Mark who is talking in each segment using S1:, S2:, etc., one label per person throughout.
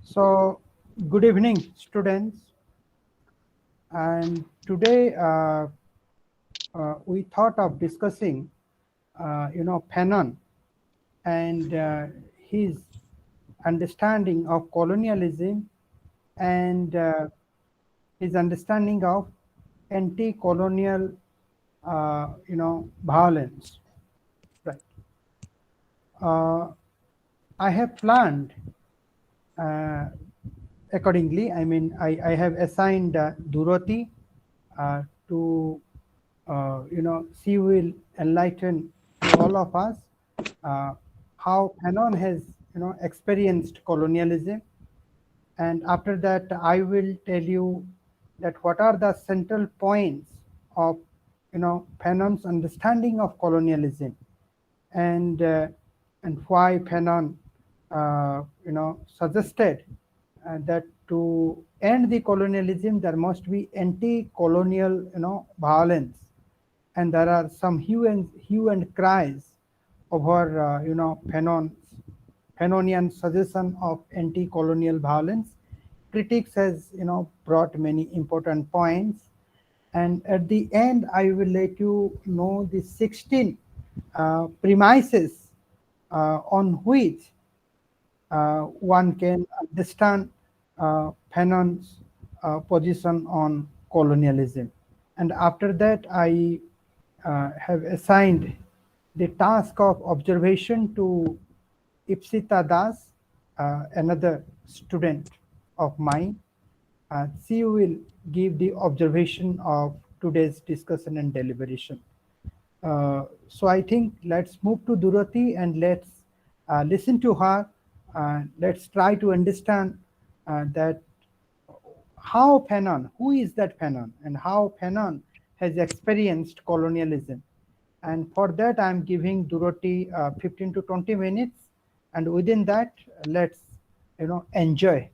S1: So, good evening, students. And today we thought of discussing, Fanon and his understanding of colonialism and his understanding of anti-colonial, violence. Right. Uh, I have planned uh, accordingly. I mean, I have assigned Duroti to, she will enlighten to all of us uh, how Fanon has, experienced colonialism. And after that, I will tell you that what are the central points of, Fanon's understanding of colonialism, and why Fanon, suggested that to end the colonialism, there must be anti-colonial, violence, and there are some hue and cries over, Fanonian suggestion of anti-colonial violence. Critics has, brought many important points, and at the end, I will let you know the 16 premises on which one can understand Fanon's position on colonialism. And after that, I have assigned the task of observation to Ipsita Das, another student of mine. She will give the observation of today's discussion and deliberation. So I think let's move to Durati and let's listen to her. Let's try to understand that how Fanon, who is that Fanon, and how Fanon has experienced colonialism. And for that, I'm giving Duroti 15 to 20 minutes, and within that, let's enjoy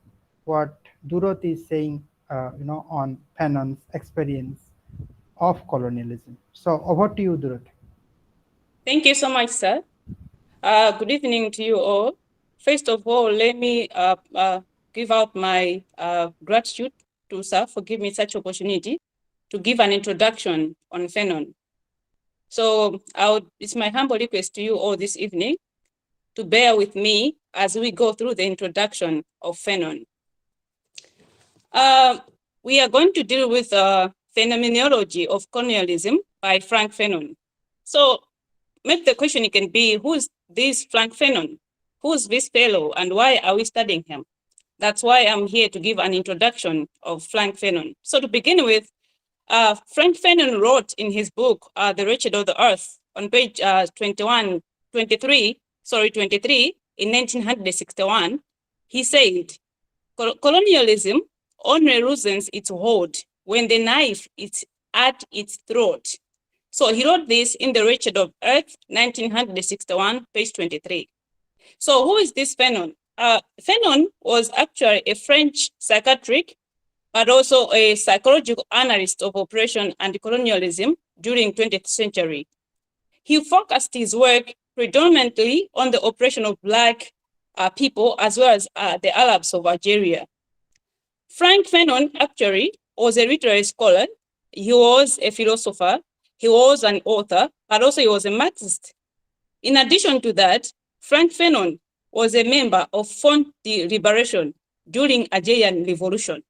S1: what Duroti is saying, on Fanon's experience of colonialism. So over to you, Duroti.
S2: Thank you so much, sir. Good evening to you all. First of all, let me give out my gratitude to sir for giving me such opportunity to give an introduction on Fanon. So it's my humble request to you all this evening to bear with me as we go through the introduction of Fanon. We are going to deal with phenomenology of colonialism by Frank Fanon. So maybe the question can be, who's this Frank Fanon? Who's this fellow and why are we studying him? That's why I'm here to give an introduction of Frank Fanon. So to begin with, Frank Fanon wrote in his book, The Wretched of the Earth, on page 23, in 1961, he said, colonialism only loosens its hold when the knife is at its throat. So he wrote this in The Wretched of Earth, 1961, page 23. So who is this Fanon? Fanon was actually a French psychiatric, but also a psychological analyst of oppression and colonialism during 20th century. He focused his work predominantly on the oppression of Black people as well as the Arabs of Algeria. Frank Fanon actually was a literary scholar. He was a philosopher. He was an author, but also he was a Marxist. In addition to that, Frank Fanon was a member of Front de Liberation during Algerian Revolution.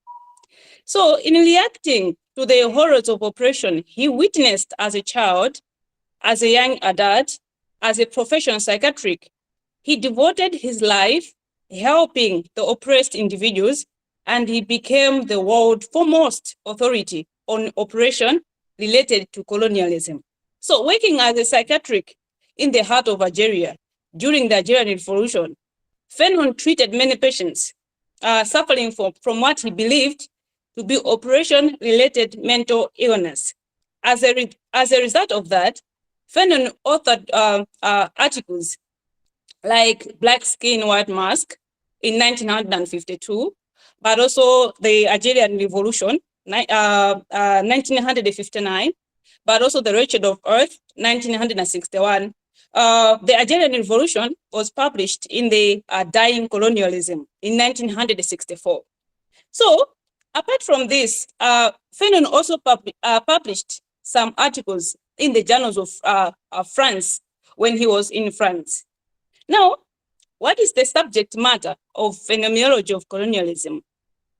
S2: So in reacting to the horrors of oppression he witnessed as a child, as a young adult, as a professional psychiatric, he devoted his life helping the oppressed individuals, and he became the world's foremost authority on oppression related to colonialism. So working as a psychiatric in the heart of Algeria during the Algerian Revolution, Fanon treated many patients suffering from what he believed to be oppression-related mental illness. As a result of that, Fanon authored articles like Black Skin, White Mask in 1952, but also the Algerian Revolution, 1959, but also The Wretched of Earth, 1961, the Algerian Revolution was published in the Dying Colonialism in 1964. So, apart from this, Fanon also published some articles in the journals of France when he was in France. Now, what is the subject matter of phenomenology of colonialism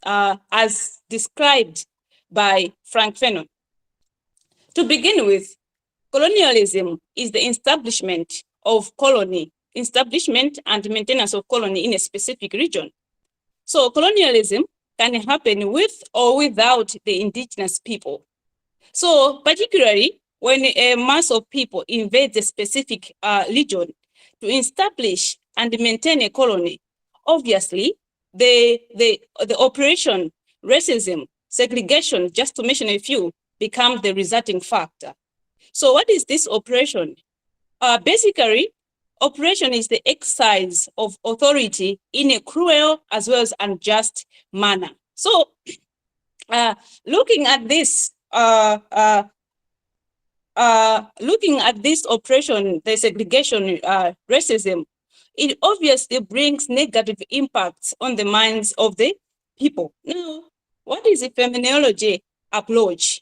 S2: as described by Frank Fanon? To begin with, colonialism is the establishment and maintenance of colony in a specific region. So colonialism can happen with or without the indigenous people. So particularly when a mass of people invades a specific region to establish and maintain a colony, obviously the operation, racism, segregation, just to mention a few, become the resulting factor. So what is this operation? Basically, operation is the exercise of authority in a cruel as well as unjust manner. So looking at this operation, the segregation, racism, it obviously brings negative impacts on the minds of the people. Now, what is a phenomenology approach?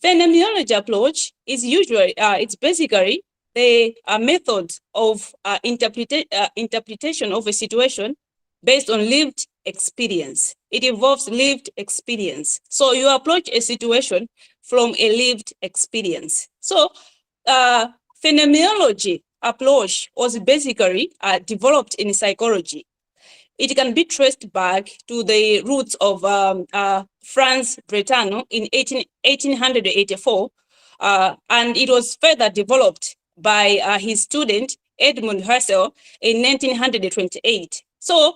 S2: Phenomenology approach is usually, it's basically the method of interpretation of a situation based on lived experience. It involves lived experience. So you approach a situation from a lived experience. So phenomenology approach was basically developed in psychology. It can be traced back to the roots of Franz Brentano in 1884, and it was further developed by his student Edmund Husserl in 1928. So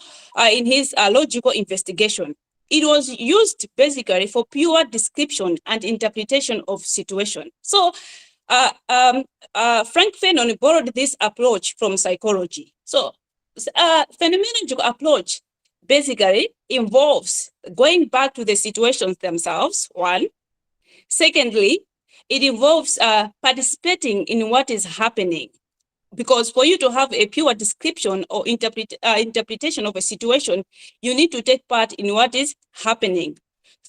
S2: in his logical investigation, it was used basically for pure description and interpretation of situation. So Frank Fanon borrowed this approach from psychology. So phenomenological approach basically involves going back to the situations themselves, one. Secondly, it involves participating in what is happening. Because for you to have a pure description or interpretation of a situation, you need to take part in what is happening.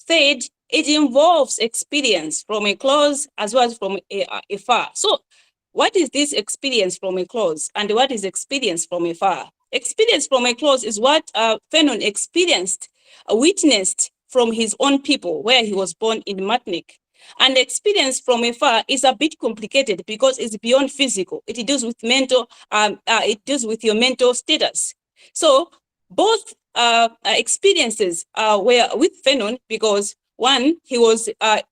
S2: Third, it involves experience from a close as well as from a far. So what is this experience from a close and what is experience from a far? Experience from a close is what Fanon experienced, witnessed from his own people where he was born in Martinique. And experience from afar is a bit complicated because it's beyond physical. It deals with mental, it deals with your mental status. So both experiences were with Fanon because one, he was a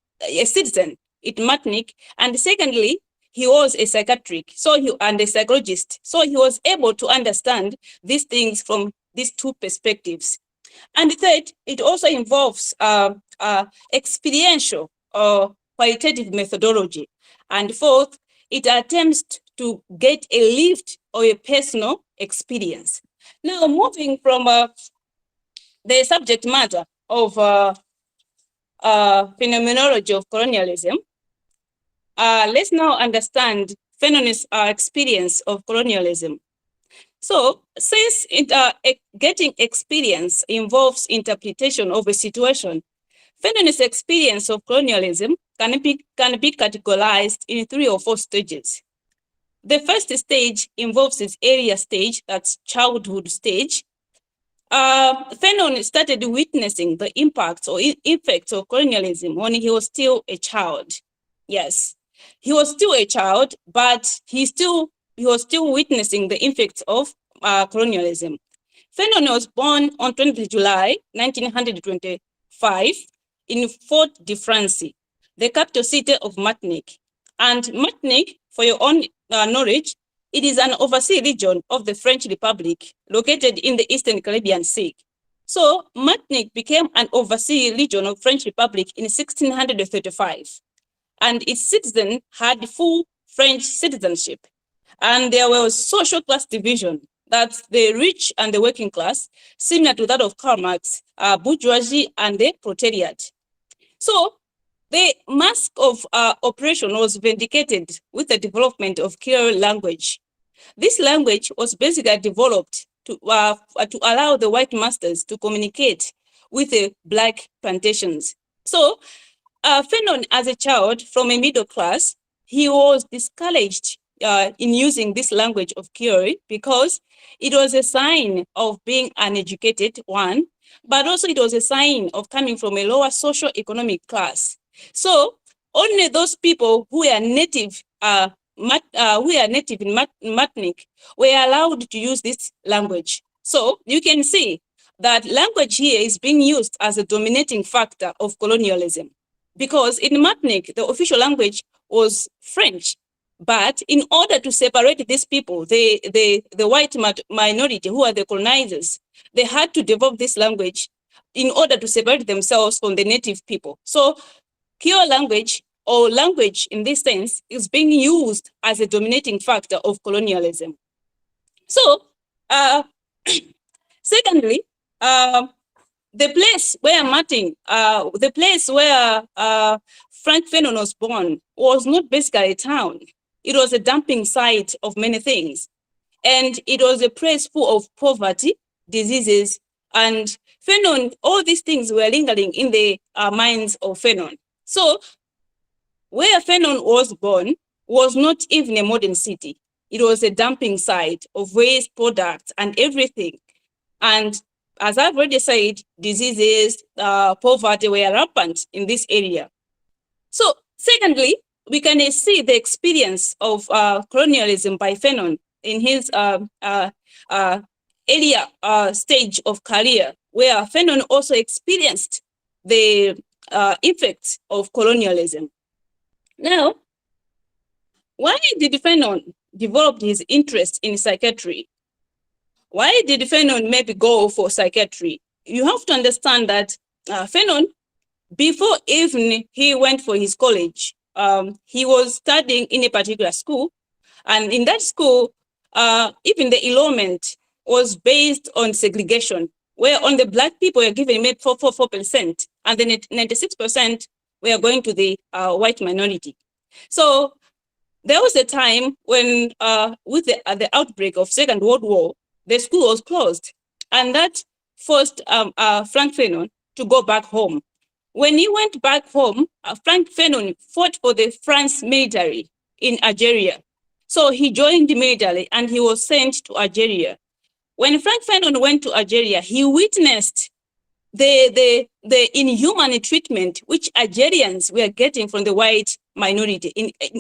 S2: citizen in Martinique, and secondly, he was a psychiatric, and a psychologist. So he was able to understand these things from these two perspectives. And third, it also involves experiential or qualitative methodology. And fourth, it attempts to get a lived or a personal experience. Now, moving from the subject matter of phenomenology of colonialism, let's now understand Fanon's experience of colonialism. So, since getting experience involves interpretation of a situation, Fanon's experience of colonialism can be categorized in 3 or 4 stages. The first stage involves its area stage, that's childhood stage. Fanon started witnessing the impacts or effects of colonialism when he was still a child. Yes, he was still a child, but he was still witnessing the effects of colonialism. Fanon was born on 20th July 1925 in Fort-de-France, the capital city of Martinique. And Martinique, for your own knowledge, it is an overseas region of the French Republic located in the Eastern Caribbean Sea. So Martinique became an overseas region of French Republic in 1635. And its citizens had full French citizenship. And there was social class division, that's the rich and the working class, similar to that of Karl Marx, bourgeoisie and the proletariat. So The mask of oppression was vindicated with the development of Creole language. This language was basically developed to allow the white masters to communicate with the black plantations. So Fanon, as a child from a middle class, he was discouraged in using this language of Creole because it was a sign of being uneducated, one, but also it was a sign of coming from a lower socio-economic class. So only those people who are native in Martinique were allowed to use this language. So you can see that language here is being used as a dominating factor of colonialism. Because in Martinique, the official language was French. But in order to separate these people, the white minority who are the colonizers, they had to develop this language in order to separate themselves from the native people. So Creole language, or language in this sense, is being used as a dominating factor of colonialism. So, secondly, the place where Frank Fanon was born was not basically a town. It was a dumping site of many things. And it was a place full of poverty, diseases, and Fanon, all these things were lingering in the minds of Fanon. So where Fanon was born was not even a modern city. It was a dumping site of waste products and everything. And as I've already said, diseases, poverty were rampant in this area. So secondly, we can see the experience of colonialism by Fanon in his earlier stage of career, where Fanon also experienced the effects of colonialism. Now, why did Fanon develop his interest in psychiatry? Why did Fanon maybe go for psychiatry? You have to understand that Fanon, before even he went for his college, he was studying in a particular school. And in that school, even the enrollment was based on segregation, where only the black people were given maybe 4%, and then 96% were going to the white minority. So there was a time when, with the outbreak of Second World War, the school was closed, and that forced Frank Fanon to go back home. When he went back home, Frank Fanon fought for the France military in Algeria. So he joined the military and he was sent to Algeria. When Frank Fanon went to Algeria, he witnessed the inhuman treatment which Algerians were getting from the white minority.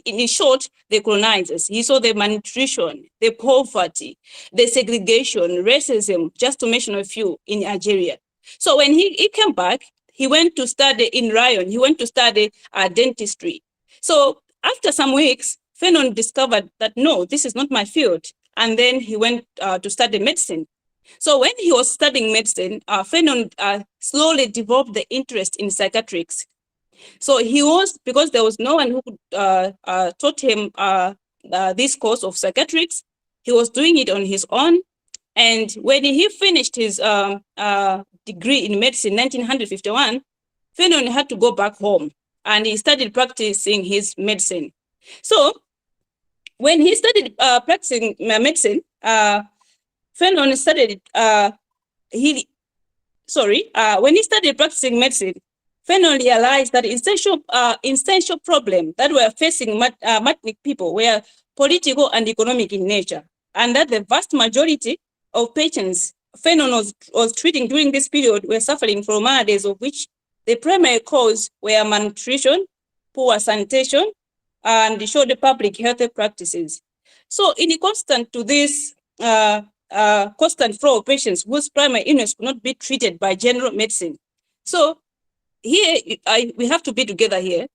S2: In short, the colonizers. He saw the malnutrition, the poverty, the segregation, racism, just to mention a few, in Algeria. So when he came back, he went to study in Ryan. He went to study dentistry. So after some weeks, Fanon discovered that, no, this is not my field. And then he went to study medicine. So when he was studying medicine, Fanon slowly developed the interest in psychiatrics. So he was, because there was no one who could taught him this course of psychiatrics, he was doing it on his own. And when he finished his degree in medicine in 1951, Fanon had to go back home and he started practicing his medicine. So when he started practicing medicine, Fanon started, when he started practicing medicine, Fanon realized that essential problem that were facing Martinique people were political and economic in nature, and that the vast majority of patients Fanon was treating during this period were suffering from maladies, of which the primary cause were malnutrition, poor sanitation, and showed public health practices. So in constant to this constant flow of patients whose primary illness could not be treated by general medicine. So here, we have to be together here.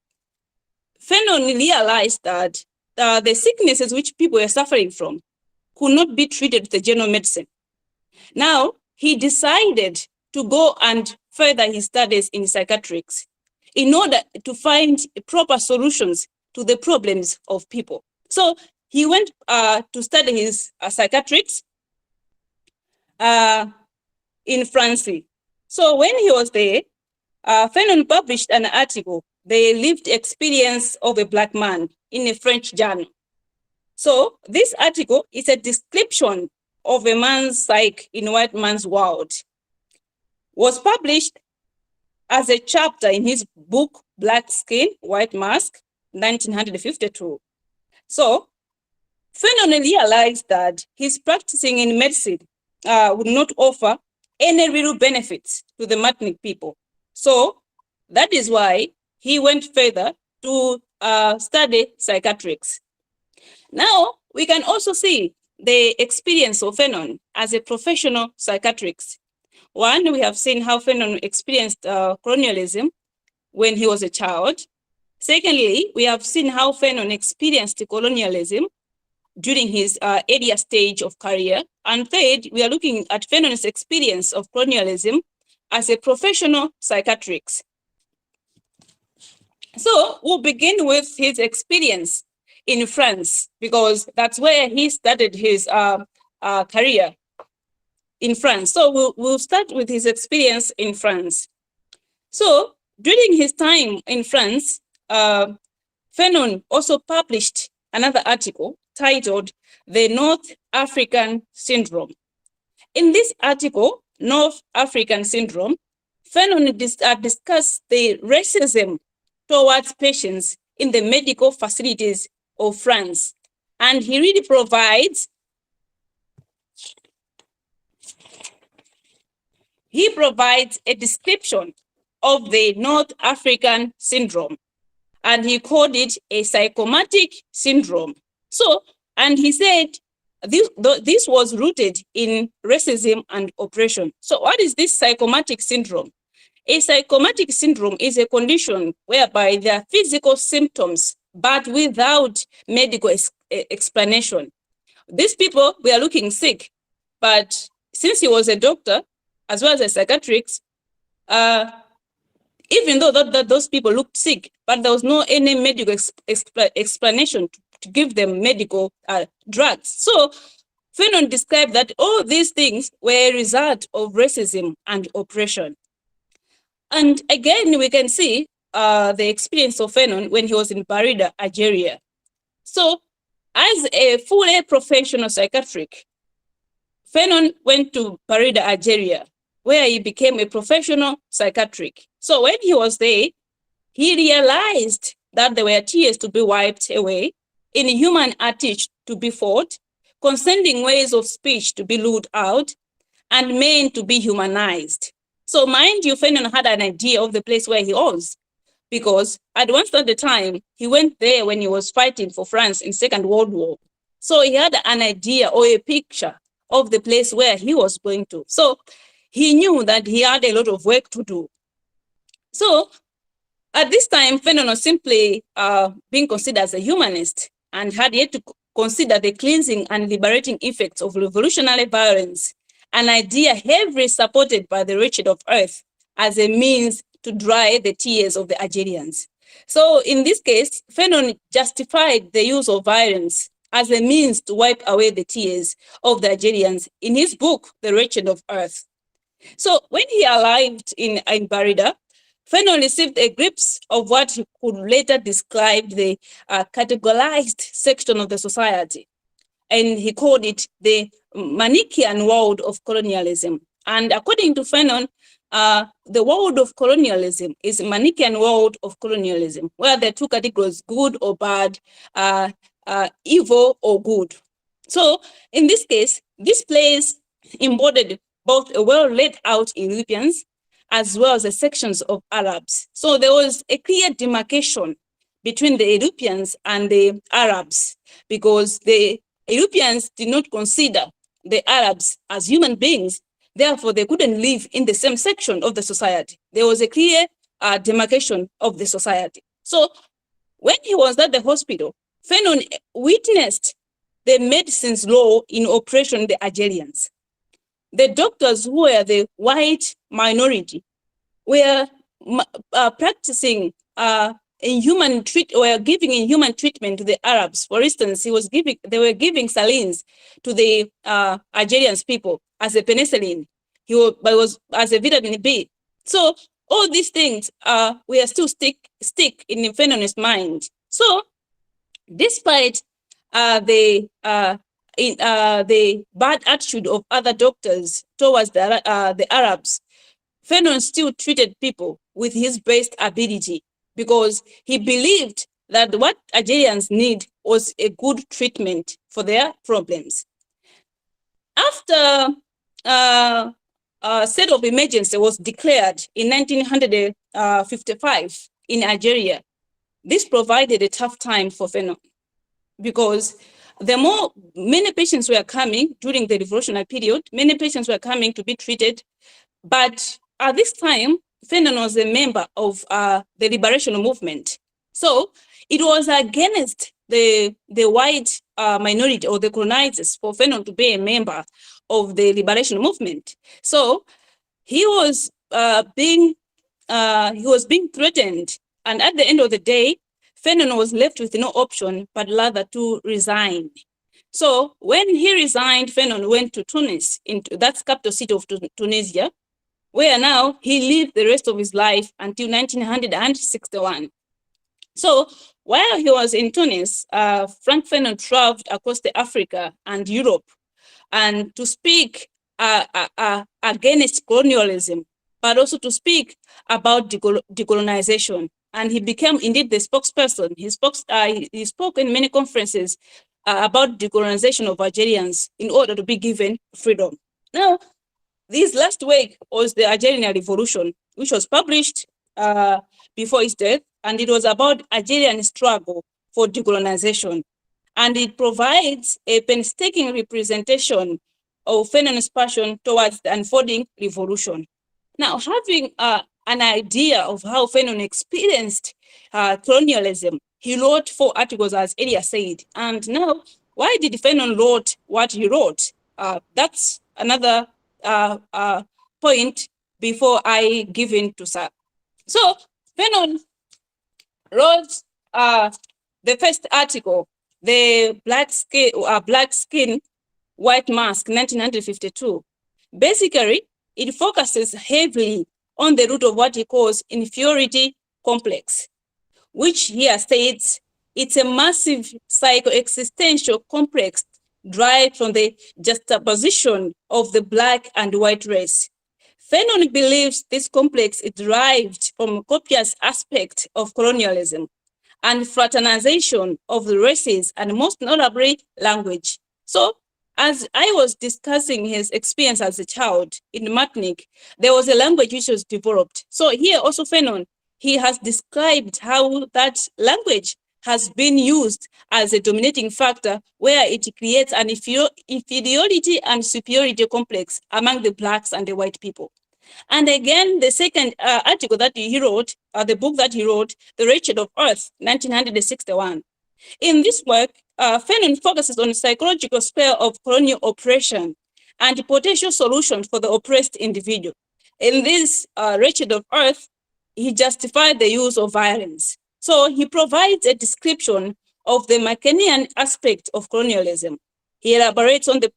S2: Fanon realized that the sicknesses which people were suffering from could not be treated with the general medicine. Now, he decided to go and further his studies in psychiatrics in order to find proper solutions to the problems of people. So he went to study his psychiatrics in France. So when he was there, Fanon published an article the lived experience of a Black man in a French journal. So this article is a description of a man's psyche in a white man's world. Was published as a chapter in his book, Black Skin, White Mask, 1952. So Fanon realized that his practicing in medicine would not offer any real benefits to the Martinique people. So that is why he went further to study psychiatrics. Now, we can also see the experience of Fanon as a professional psychiatrist. One, we have seen how Fanon experienced colonialism when he was a child. Secondly, we have seen how Fanon experienced colonialism during his earlier stage of career. And third, we are looking at Fanon's experience of colonialism as a professional psychiatrist. So we'll begin with his experience in France, because that's where he started his career in France. So we'll start with his experience in France. So during his time in France, Fanon also published another article titled The North African Syndrome. In this article, North African Syndrome, Fanon discussed the racism towards patients in the medical facilities of France. And he really provides a description of the North African syndrome, and he called it a psychomatic syndrome. So, and he said this was rooted in racism and oppression. So what is this psychomatic syndrome? A psychomatic syndrome is a condition whereby there are physical symptoms, but without medical explanation. These people were looking sick, but since he was a doctor, as well as a psychiatrist, even though those people looked sick, but there was no any medical explanation to give them medical drugs. So Fanon described that all these things were a result of racism and oppression. And again, we can see the experience of Fanon when he was in Barida, Algeria. So as a fully professional psychiatrist, Fanon went to Barida, Algeria, where he became a professional psychiatrist. So when he was there, he realized that there were tears to be wiped away, inhuman attitudes to be fought, condescending ways of speech to be lured out, and men to be humanized. So mind you, Fanon had an idea of the place where he was, because at once at the time, he went there when he was fighting for France in Second World War. So he had an idea or a picture of the place where he was going to. So he knew that he had a lot of work to do. So at this time, Fanon was simply being considered as a humanist and had yet to consider the cleansing and liberating effects of revolutionary violence, an idea heavily supported by the wretched of earth as a means to dry the tears of the Algerians. So in this case, Fanon justified the use of violence as a means to wipe away the tears of the Algerians in his book, The Wretched of Earth. So when he arrived in Barida, Fanon received a glimpse of what he could later describe the categorized section of the society. And he called it the Manichaean world of colonialism. And according to Fanon, the world of colonialism is a Manichaean world of colonialism, where there are two categories, good or bad, evil or good. So in this case, this place embodied both a well laid out Europeans as well as the sections of Arabs. So there was a clear demarcation between the Europeans and the Arabs, because the Europeans did not consider the Arabs as human beings. Therefore, they couldn't live in the same section of the society. There was a clear demarcation of the society. So when he was at the hospital, Fanon witnessed the medicine's law in oppression the Algerians. The doctors who were the white minority were practicing inhuman were giving inhuman treatment to the Arabs. For instance, they were giving salines to the Algerians people as a penicillin. But it was as a vitamin B. So All these things we are still stick in Fanon's mind. So despite the bad attitude of other doctors towards the Arabs, Fanon still treated people with his best ability because he believed that what Algerians need was a good treatment for their problems. After a state of emergency was declared in 1955 in Algeria, this provided a tough time for Fanon because many patients were coming during the revolutionary period, many patients were coming to be treated, but at this time, Fanon was a member of the liberation movement. So it was against the white minority or the colonizers for Fanon to be a member of the liberation movement. So he was being threatened, and at the end of the day, Fanon was left with no option but rather to resign. So when he resigned, Fanon went to Tunis, that's capital city of Tunisia, where now he lived the rest of his life until 1961. So while he was in Tunis, Frank Fanon traveled across Africa and Europe and to speak against colonialism, but also to speak about decolonization. And he became indeed the spokesperson. He spoke in many conferences about decolonization of Algerians in order to be given freedom. Now, this last week was the Algerian Revolution, which was published before his death, and it was about Algerian struggle for decolonization. And it provides a painstaking representation of Fanon's passion towards the unfolding revolution. Now, having an idea of how Fanon experienced colonialism, he wrote 4 articles, as Elia said. And now, why did Fanon wrote what he wrote? That's another point before I give in to Sir. So Fanon wrote the first article, the Black Skin, White Mask, 1952. Basically, it focuses heavily on the root of what he calls inferiority complex, which here states it's a massive psycho-existential complex derived from the juxtaposition of the Black and white race. Fanon believes this complex is derived from a copious aspect of colonialism and fraternization of the races, and most notably language. So as I was discussing his experience as a child in Martinique, there was a language which was developed. So here also Fanon, he has described how that language has been used as a dominating factor where it creates an inferiority and superiority complex among the Blacks and the white people. And again, the second article that he wrote, the book that he wrote, The Wretched of Earth, 1961. In this work, Fanon focuses on the psychological spell of colonial oppression and potential solutions for the oppressed individual. In this Wretched of Earth, he justified the use of violence. So he provides a description of the Macanian aspect of colonialism. He elaborates on the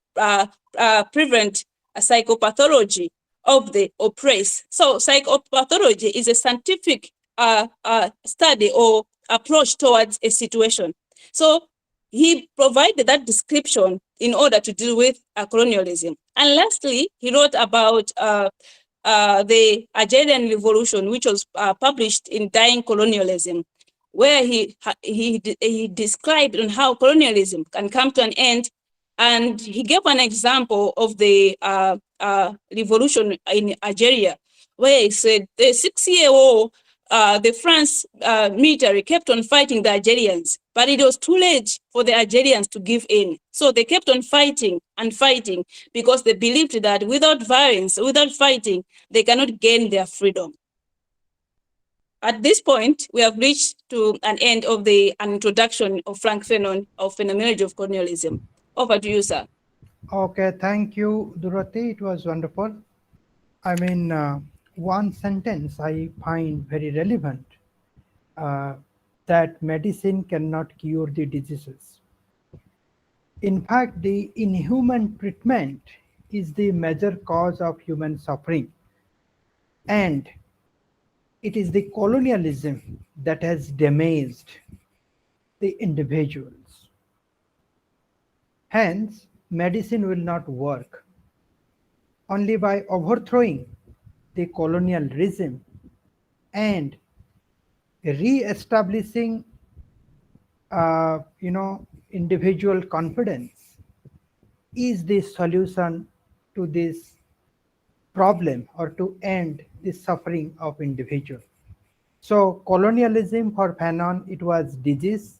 S2: prevalent psychopathology of the oppressed. So psychopathology is a scientific study or approach towards a situation. So he provided that description in order to deal with colonialism. And lastly, he wrote about the Algerian Revolution, which was published in Dying Colonialism, where he described on how colonialism can come to an end. And he gave an example of the revolution in Algeria, where he said the 6-year war, the France military kept on fighting the Algerians, but it was too late for the Algerians to give in. So they kept on fighting and fighting because they believed that without violence, without fighting, they cannot gain their freedom. At this point, we have reached to an end of an introduction of Frank Fanon of Phenomenology of Colonialism. Over to you, sir.
S1: Okay, thank you, Durati. It was wonderful. I mean, one sentence I find very relevant, that medicine cannot cure the diseases. In fact, the inhuman treatment is the major cause of human suffering. And It is the colonialism that has damaged the individuals. Hence, medicine will not work. Only by overthrowing the colonial regime and re-establishing, individual confidence is the solution to this problem or to end the suffering of individual. So colonialism for Fanon, it was disease,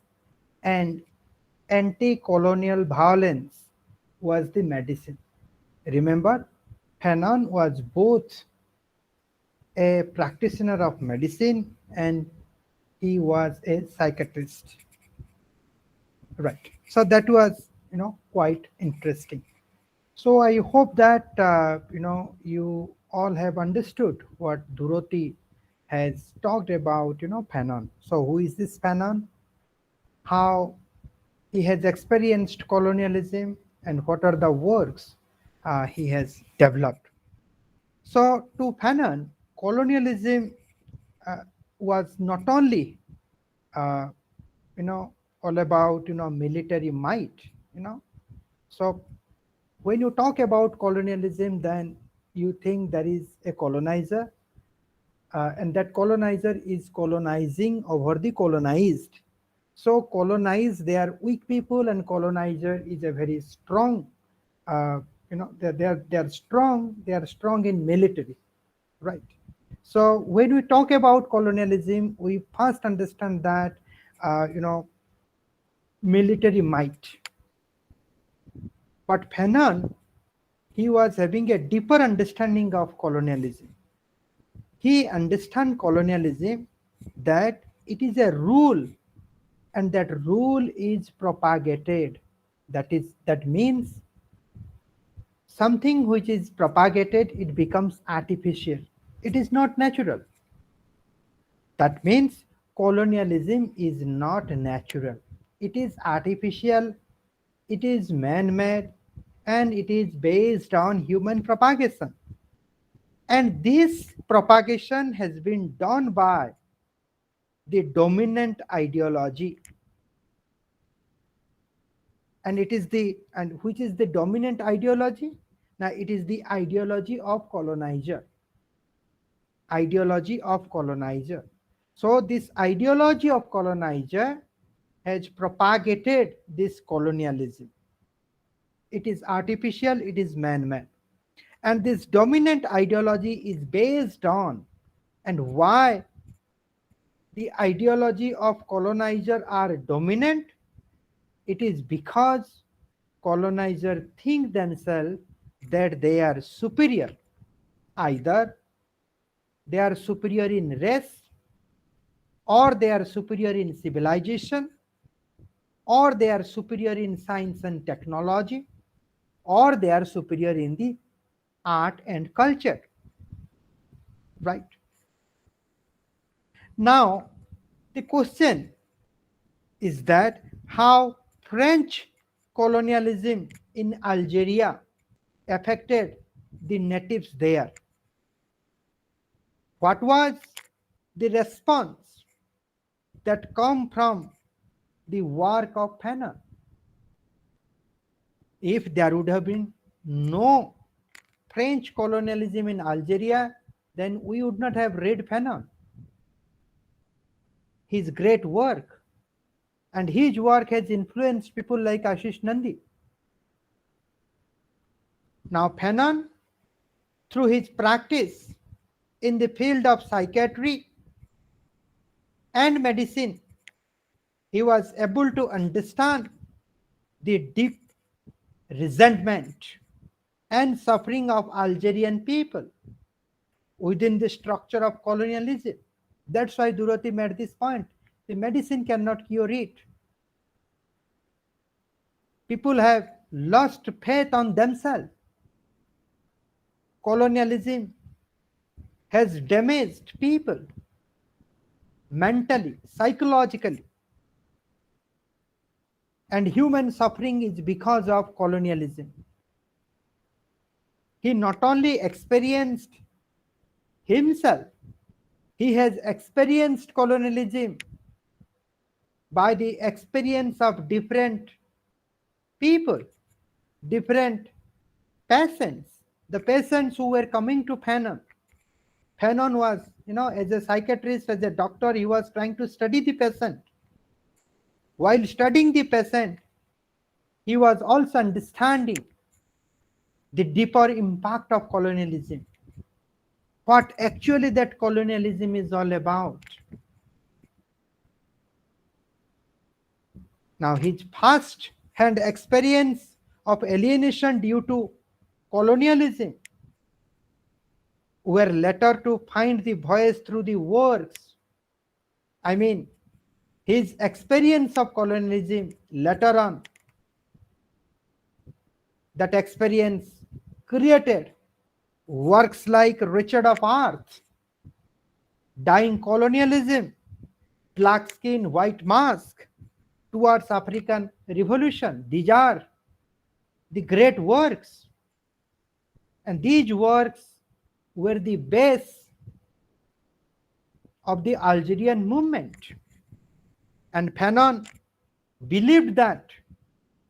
S1: and anti-colonial violence was the medicine. Remember, Fanon was both a practitioner of medicine and he was a psychiatrist. Right. So that was, quite interesting. So I hope that you all have understood what Dorothy has talked about, Fanon. So who is this Fanon? How he has experienced colonialism and what are the works he has developed. So to Fanon, colonialism uh, was not only uh, you know all about military might. You know, so when you talk about colonialism, then you think there is a colonizer, and that colonizer is colonizing over the colonized. So colonized, they are weak people, and colonizer is a very strong. They are strong. They are strong in military, right? So when we talk about colonialism, we first understand that military might. But Fanon, he was having a deeper understanding of colonialism. He understands colonialism that it is a rule, and that rule is propagated. That means something which is propagated, it becomes artificial. It is not natural. That means colonialism is not natural. It is artificial, it is man-made, and it is based on human propagation. And this propagation has been done by the dominant ideology. And it is the and which is the dominant ideology? Now it is the ideology of colonizer. Ideology of colonizer. So this ideology of colonizer has propagated this colonialism. It is artificial, it is man-made. And this dominant ideology is based on, and why the ideology of colonizer are dominant? It is because colonizer think themselves that they are superior. Either they are superior in race, or they are superior in civilization, or they are superior in science and technology, or they are superior in the art and culture. Right? Now, the question is that how French colonialism in Algeria affected the natives there. What was the response that come from the work of Fanon? If there would have been no French colonialism in Algeria, then we would not have read Fanon. His great work, and his work has influenced people like Ashish Nandi. Now Fanon, through his practice in the field of psychiatry and medicine, he was able to understand the deep resentment and suffering of Algerian people within the structure of colonialism. That's why Dorothy made this point. The medicine cannot cure it. People have lost faith on themselves. Colonialism has damaged people mentally, psychologically. And human suffering is because of colonialism. He not only experienced himself, He has experienced colonialism by the experience of different people, different patients, the patients who were coming to Fanon. Fanon was, as a psychiatrist, as a doctor, he was trying to study the patient. While studying the patient, he was also understanding the deeper impact of colonialism, what actually that colonialism is all about. Now, his first hand experience of alienation due to colonialism were later to find the voice through the works. I mean, his experience of colonialism later on, that experience created works like Richard of Earth, Dying Colonialism, Black Skin, White Mask, Towards African Revolution. These are the great works. And these works were the base of the Algerian movement. And Fanon believed that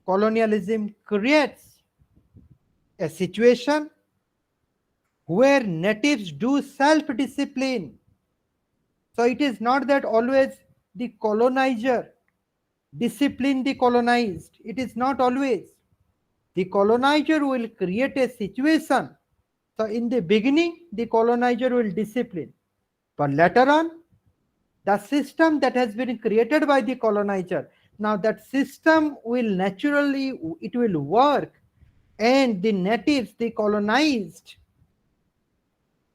S1: colonialism creates a situation where natives do self-discipline. So it is not that always the colonizer discipline the colonized. It is not always. The colonizer will create a situation. So in the beginning, the colonizer will discipline. But later on, the system that has been created by the colonizer, now that system will naturally, it will work. And the natives, the colonized,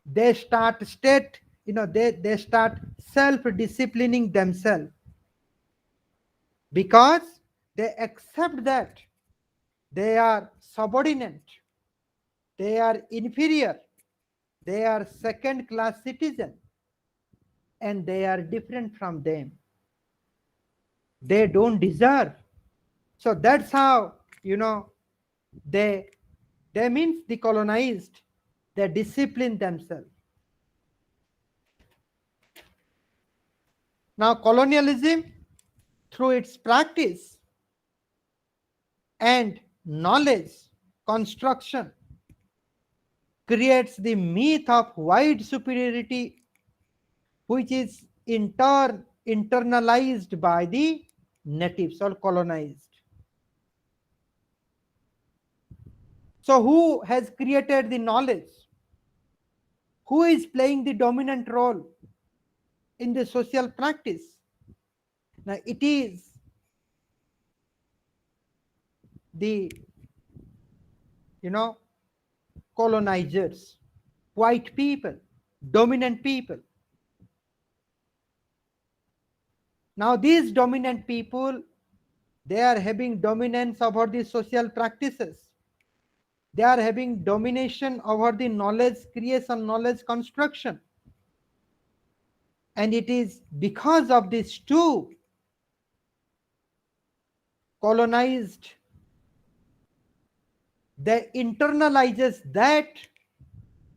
S1: they start they start self-disciplining themselves because they accept that they are subordinate, they are inferior, they are second class citizen, and they are different from them, they don't deserve. So that's how they they means the colonized, they discipline themselves. Now colonialism, through its practice and knowledge construction, creates the myth of white superiority, which is in turn internalized by the natives or colonized. So who has created the knowledge? Who is playing the dominant role in the social practice? Now it is the colonizers, white people, dominant people. Now these dominant people, they are having dominance over the social practices, they are having domination over the knowledge creation, knowledge construction. And it is because of these two, colonized, they internalizes that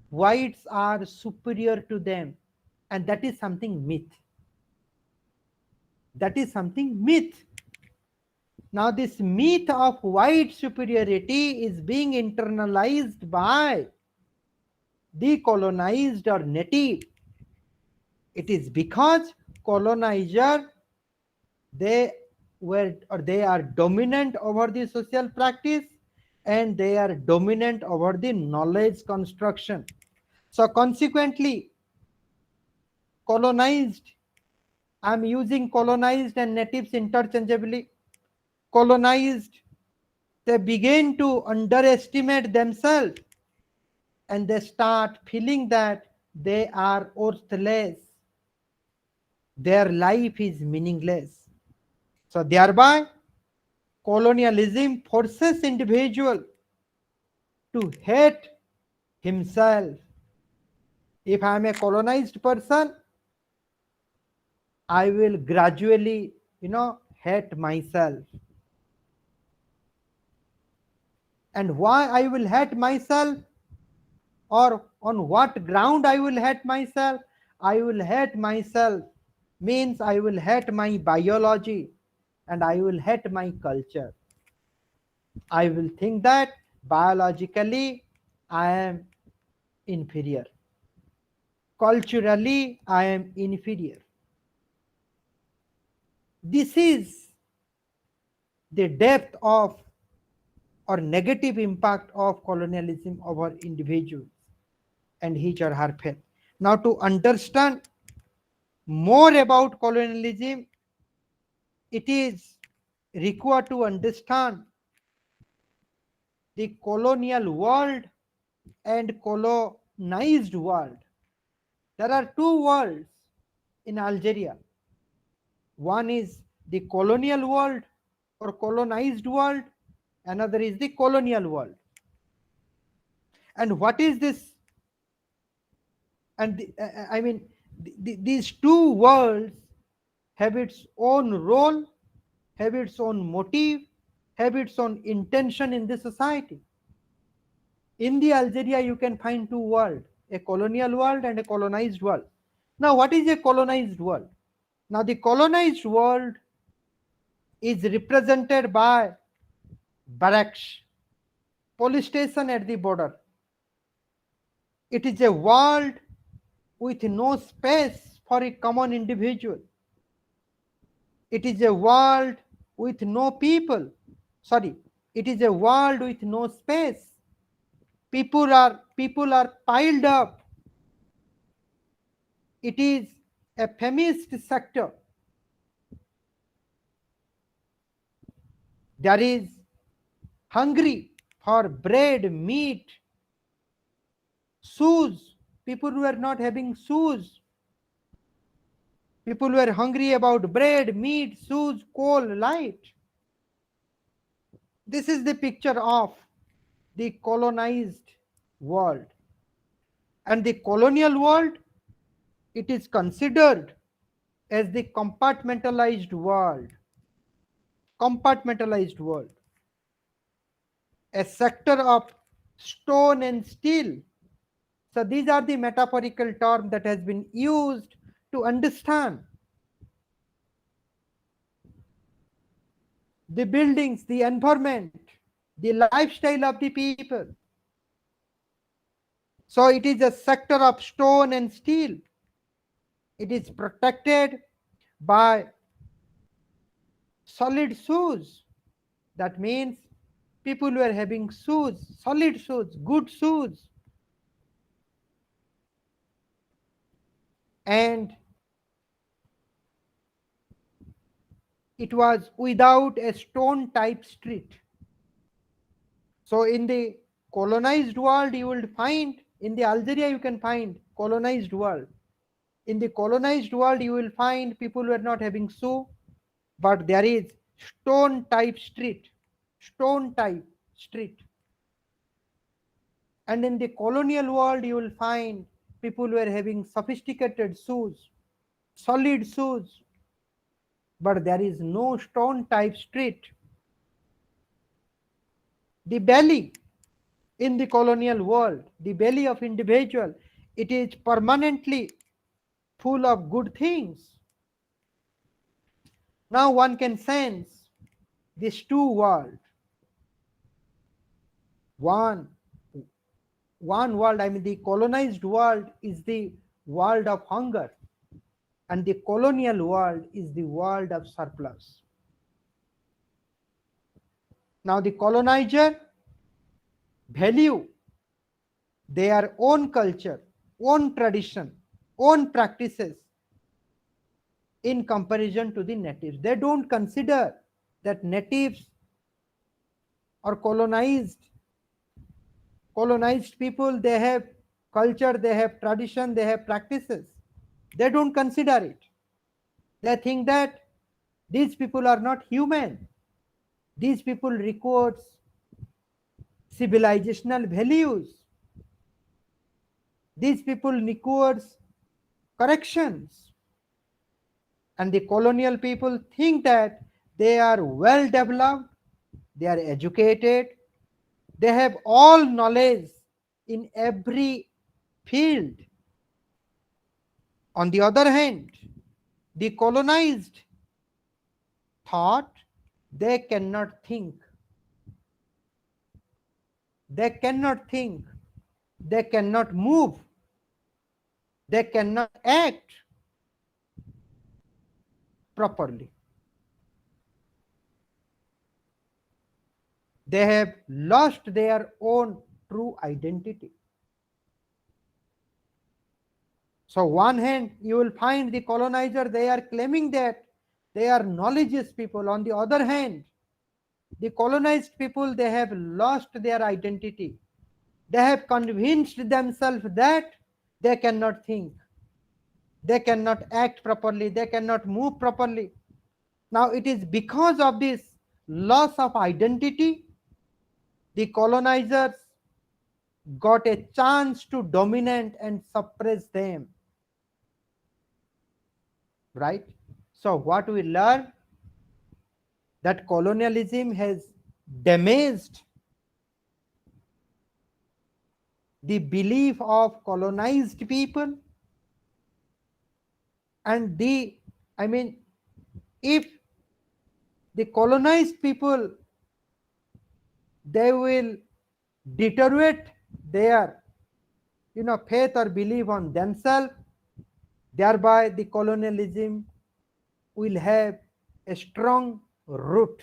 S1: whites are superior to them, and that is something myth. That is something myth. Now this myth of white superiority is being internalized by the colonized or native. It is because colonizer, they were or they are dominant over the social practice, and they are dominant over the knowledge construction. So consequently, colonized, I'm using colonized and natives interchangeably. Colonized, they begin to underestimate themselves, and they start feeling that they are worthless, their life is meaningless. So thereby colonialism forces individual to hate himself. If I am a colonized person, I will gradually hate myself. And why I will hate myself, or on what ground I will hate myself? I will hate myself means I will hate my biology and I will hate my culture. I will think that biologically I am inferior. Culturally I am inferior. This is the depth of or negative impact of colonialism over individuals and his or her faith. Now, to understand more about colonialism, it is required to understand the colonial world and colonized world. There are two worlds in Algeria. One is the colonial world or colonized world, another is the colonial world. And what is this? And I mean, these two worlds have its own role, have its own motive, have its own intention in the society. In the Algeria, you can find two worlds, a colonial world and a colonized world. Now, what is a colonized world? Now, the colonized world is represented by barracks, police station at the border. It is a world with no space for a common individual. It is a world with no people. Sorry, it is a world with no space. People are piled up. It is a feminist sector. There is hungry for bread, meat, shoes. People were not having shoes. People were hungry about bread, meat, shoes, coal, light. This is the picture of the colonized world. And the colonial world, it is considered as the compartmentalized world. Compartmentalized world. A sector of stone and steel. So these are the metaphorical terms that has been used to understand the buildings, the environment, the lifestyle of the people. So it is a sector of stone and steel. It is protected by solid shoes. That means people were having shoes, solid shoes, good shoes. And it was without a stone type street. So in the colonized world, you will find, in the Algeria, you can find colonized world. In the colonized world, you will find people were not having shoe, but there is stone type street. Stone type street. And in the colonial world, you will find people were having sophisticated shoes, solid shoes, but there is no stone type street. The belly in the colonial world, the belly of individual, it is permanently full of good things. Now one can sense these two worlds. One world, I mean the colonized world is the world of hunger, and the colonial world is the world of surplus. Now the colonizer value their own culture, own tradition, own practices in comparison to the natives. They don't consider that natives or colonized people, they have culture, they have tradition, they have practices. They don't consider it. They think that these people are not human. These people records civilizational values. These people records corrections. And the colonial people think that they are well developed, they are educated, they have all knowledge in every field On the other hand, the colonized thought they cannot think. They cannot think. They cannot move. They cannot act properly. They have lost their own true identity. So, one hand, you will find the colonizer, they are claiming that they are knowledgeous people. On the other hand, the colonized people, they have lost their identity. They have convinced themselves that they cannot think, they cannot act properly, they cannot move properly. Now, it is because of this loss of identity, the colonizers got a chance to dominate and suppress them, right? So, what we learn that colonialism has damaged the belief of colonized people, and I mean, if the colonized people they will deteriorate their faith or belief on themselves, thereby the colonialism will have a strong root.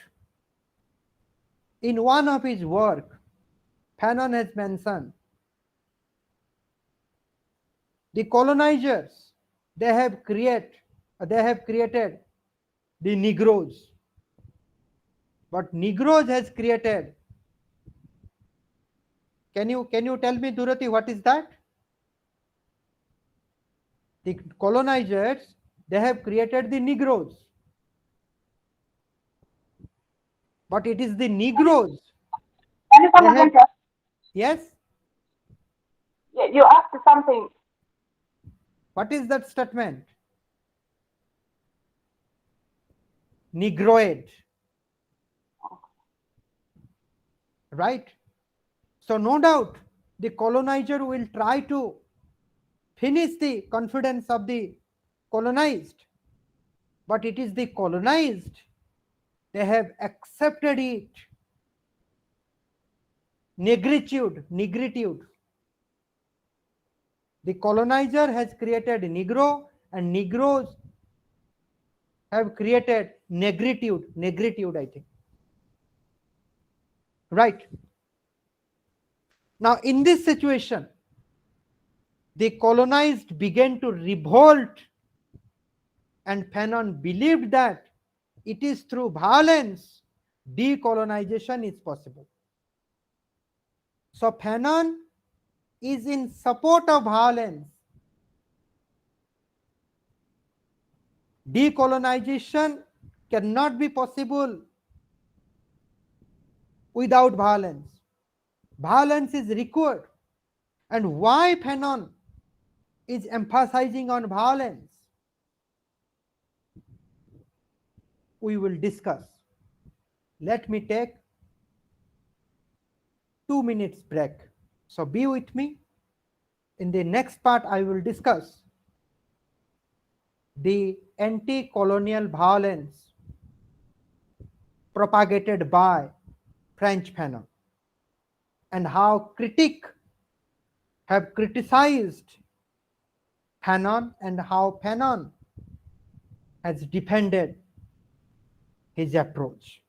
S1: In one of his work, Fanon has mentioned the colonizers they have created the Negroes, but Negroes has created. Can you tell me, Durati, what is that? The colonizers they have created the Negroes, but it is the Negroes
S3: Can you come
S1: they have.
S3: again, Jeff?
S1: Yes,
S3: Yeah, you asked something.
S1: what is that statement? Negroid, right? So no doubt the colonizer will try to finish the confidence of the colonized, but it is the colonized they have accepted it. Negritude. The colonizer has created Negro, and Negroes have created negritude, I think. Right. Now, in this situation, the colonized began to revolt, and Fanon believed that it is through violence decolonization is possible. So, Fanon is in support of violence. Decolonization cannot be possible without violence. Violence is required. And why Fanon is emphasizing on violence? We will discuss. Let me take 2 minutes break. So be with me. In the next part, I will discuss the anti-colonial violence propagated by French Fanon and how critics have criticized Fanon and how Fanon has defended his approach.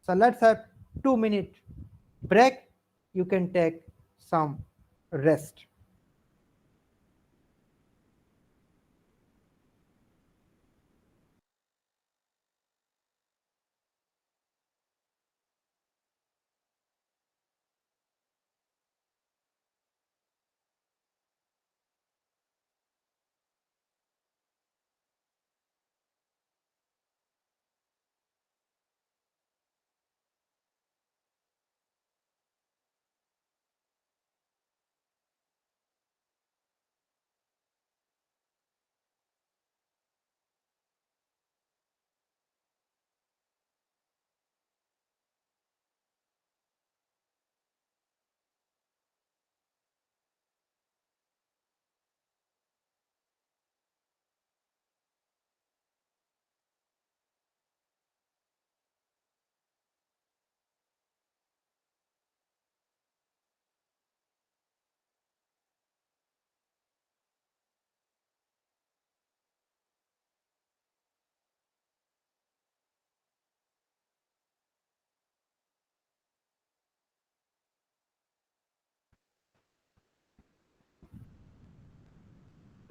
S1: So let's have 2 minute break. You can take some rest.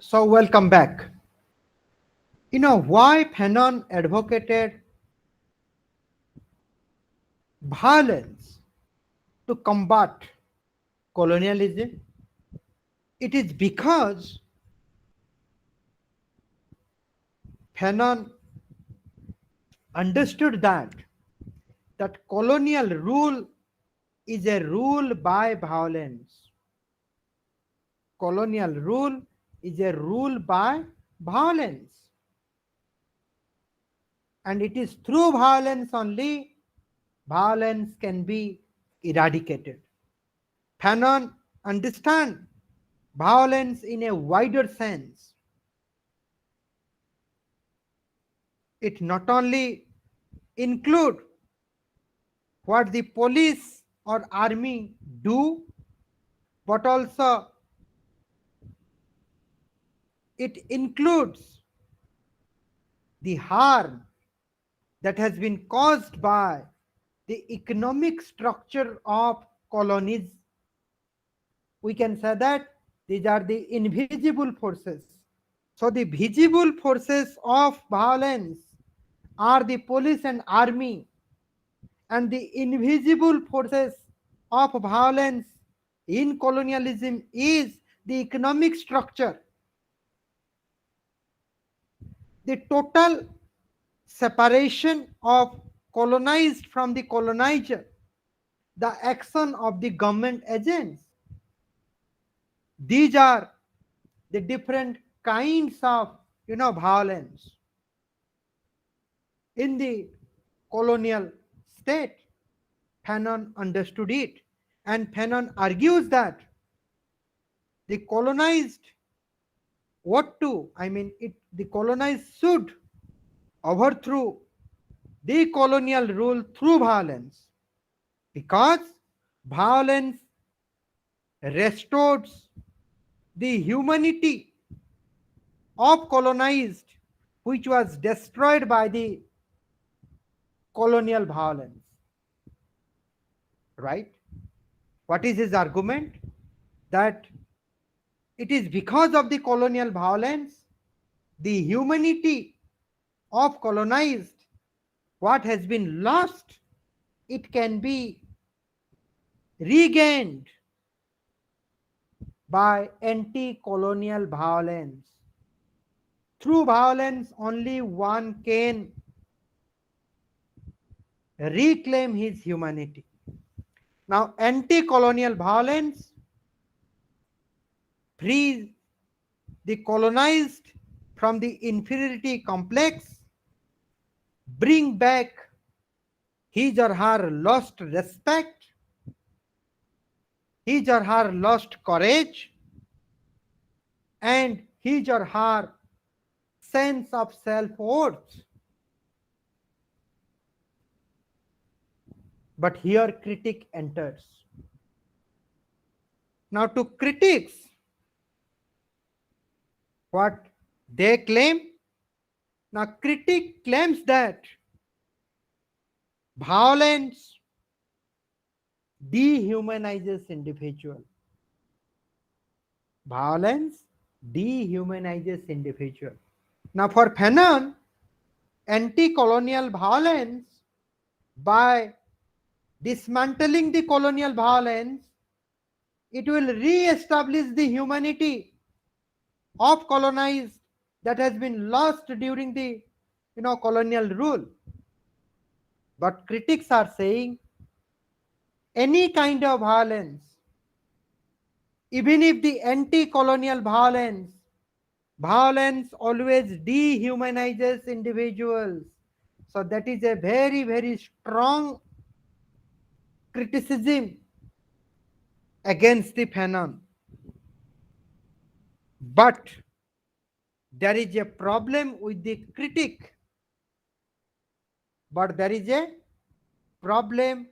S1: So, welcome back. Why Fanon advocated violence to combat colonialism? It is because Fanon understood that colonial rule is a rule by violence. Colonial rule is a rule by violence. And it is through violence only violence can be eradicated. Fanon understand violence in a wider sense. It not only include what the police or army do, but also it includes the harm that has been caused by the economic structure of colonies. We can say that these are the invisible forces. So the visible forces of violence are the police and army, and the invisible forces of violence in colonialism is the economic structure. The total separation of colonized from the colonizer, the action of the government agents. These are the different kinds of violence in the colonial state. Fanon understood it, and Fanon argues that the colonized the colonized should overthrow the colonial rule through violence, because violence restores the humanity of colonized, which was destroyed by the colonial violence. Right? What is his argument? That it is because of the colonial violence, the humanity of colonized, what has been lost, it can be regained by anti-colonial violence. Through violence, only one can reclaim his humanity. Now, anti-colonial violence frees the colonized from the inferiority complex, bring back his or her lost respect, his or her lost courage, and his or her sense of self-worth. But here critic enters. Now to critics, what they claim? Now critic claims that violence dehumanizes individual. Violence dehumanizes individual. Now for Fanon, anti-colonial violence, by dismantling the colonial violence, it will re-establish the humanity of colonized that has been lost during the colonial rule. But critics are saying any kind of violence, even if the anti-colonial violence always dehumanizes individuals. So that is a very, very strong criticism against the Fanon. But there is a problem with the critic. But there is a problem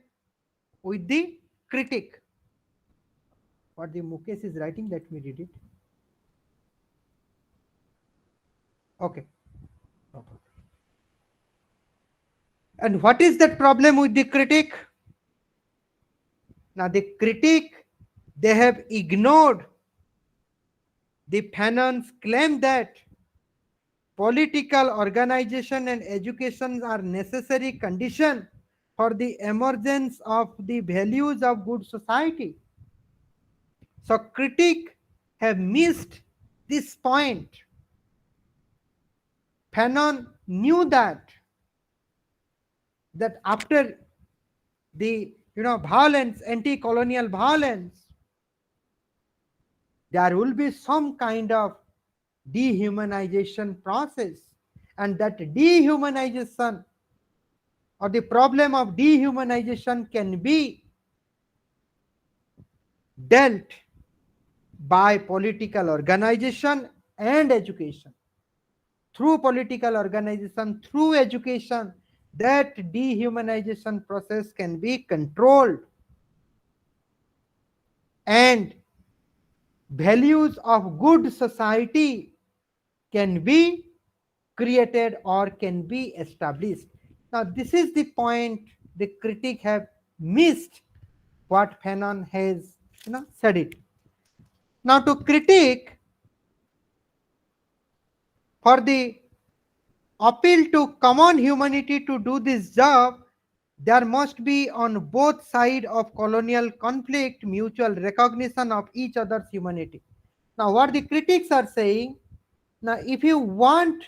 S1: with the critic. What the Mukesh is writing, let me read it. Okay. And what is that problem with the critic? Now the critic, they have ignored The Fanons claim that political organization and education are necessary condition for the emergence of the values of good society. So critics have missed this point. Fanon knew that after the violence, anti-colonial violence, there will be some kind of dehumanization process, and that dehumanization or the problem of dehumanization can be dealt by political organization and education. Through political organization, through education, that dehumanization process can be controlled, and values of good society can be created or can be established. Now, this is the point the critic have missed what Fanon has said it. Now, to critique for the appeal to common humanity to do this job, there must be on both sides of colonial conflict mutual recognition of each other's humanity. Now, what the critics are saying, now if you want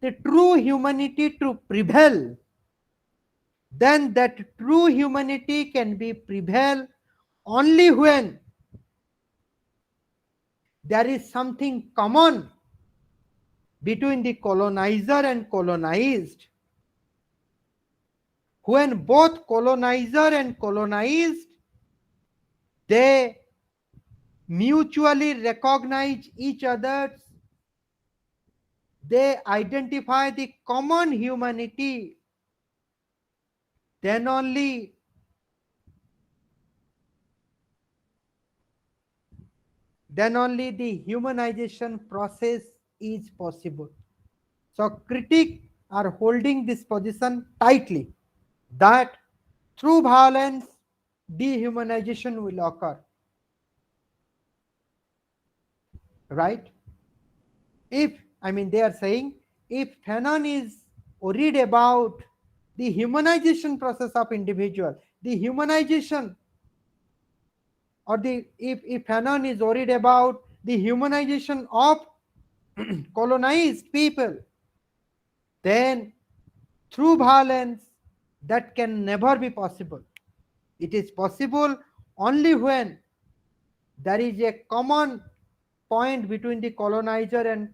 S1: the true humanity to prevail, then that true humanity can be prevail only when there is something common between the colonizer and colonized. When both colonizer and colonized, they mutually recognize each other, they identify the common humanity, then only the humanization process is possible. So critics are holding this position tightly, that through violence dehumanization will occur, right? If they are saying, if Fanon is worried about the humanization process of individual, the humanization, or the if Fanon is worried about the humanization of colonized people, then through violence that can never be possible. It is possible only when there is a common point between the colonizer and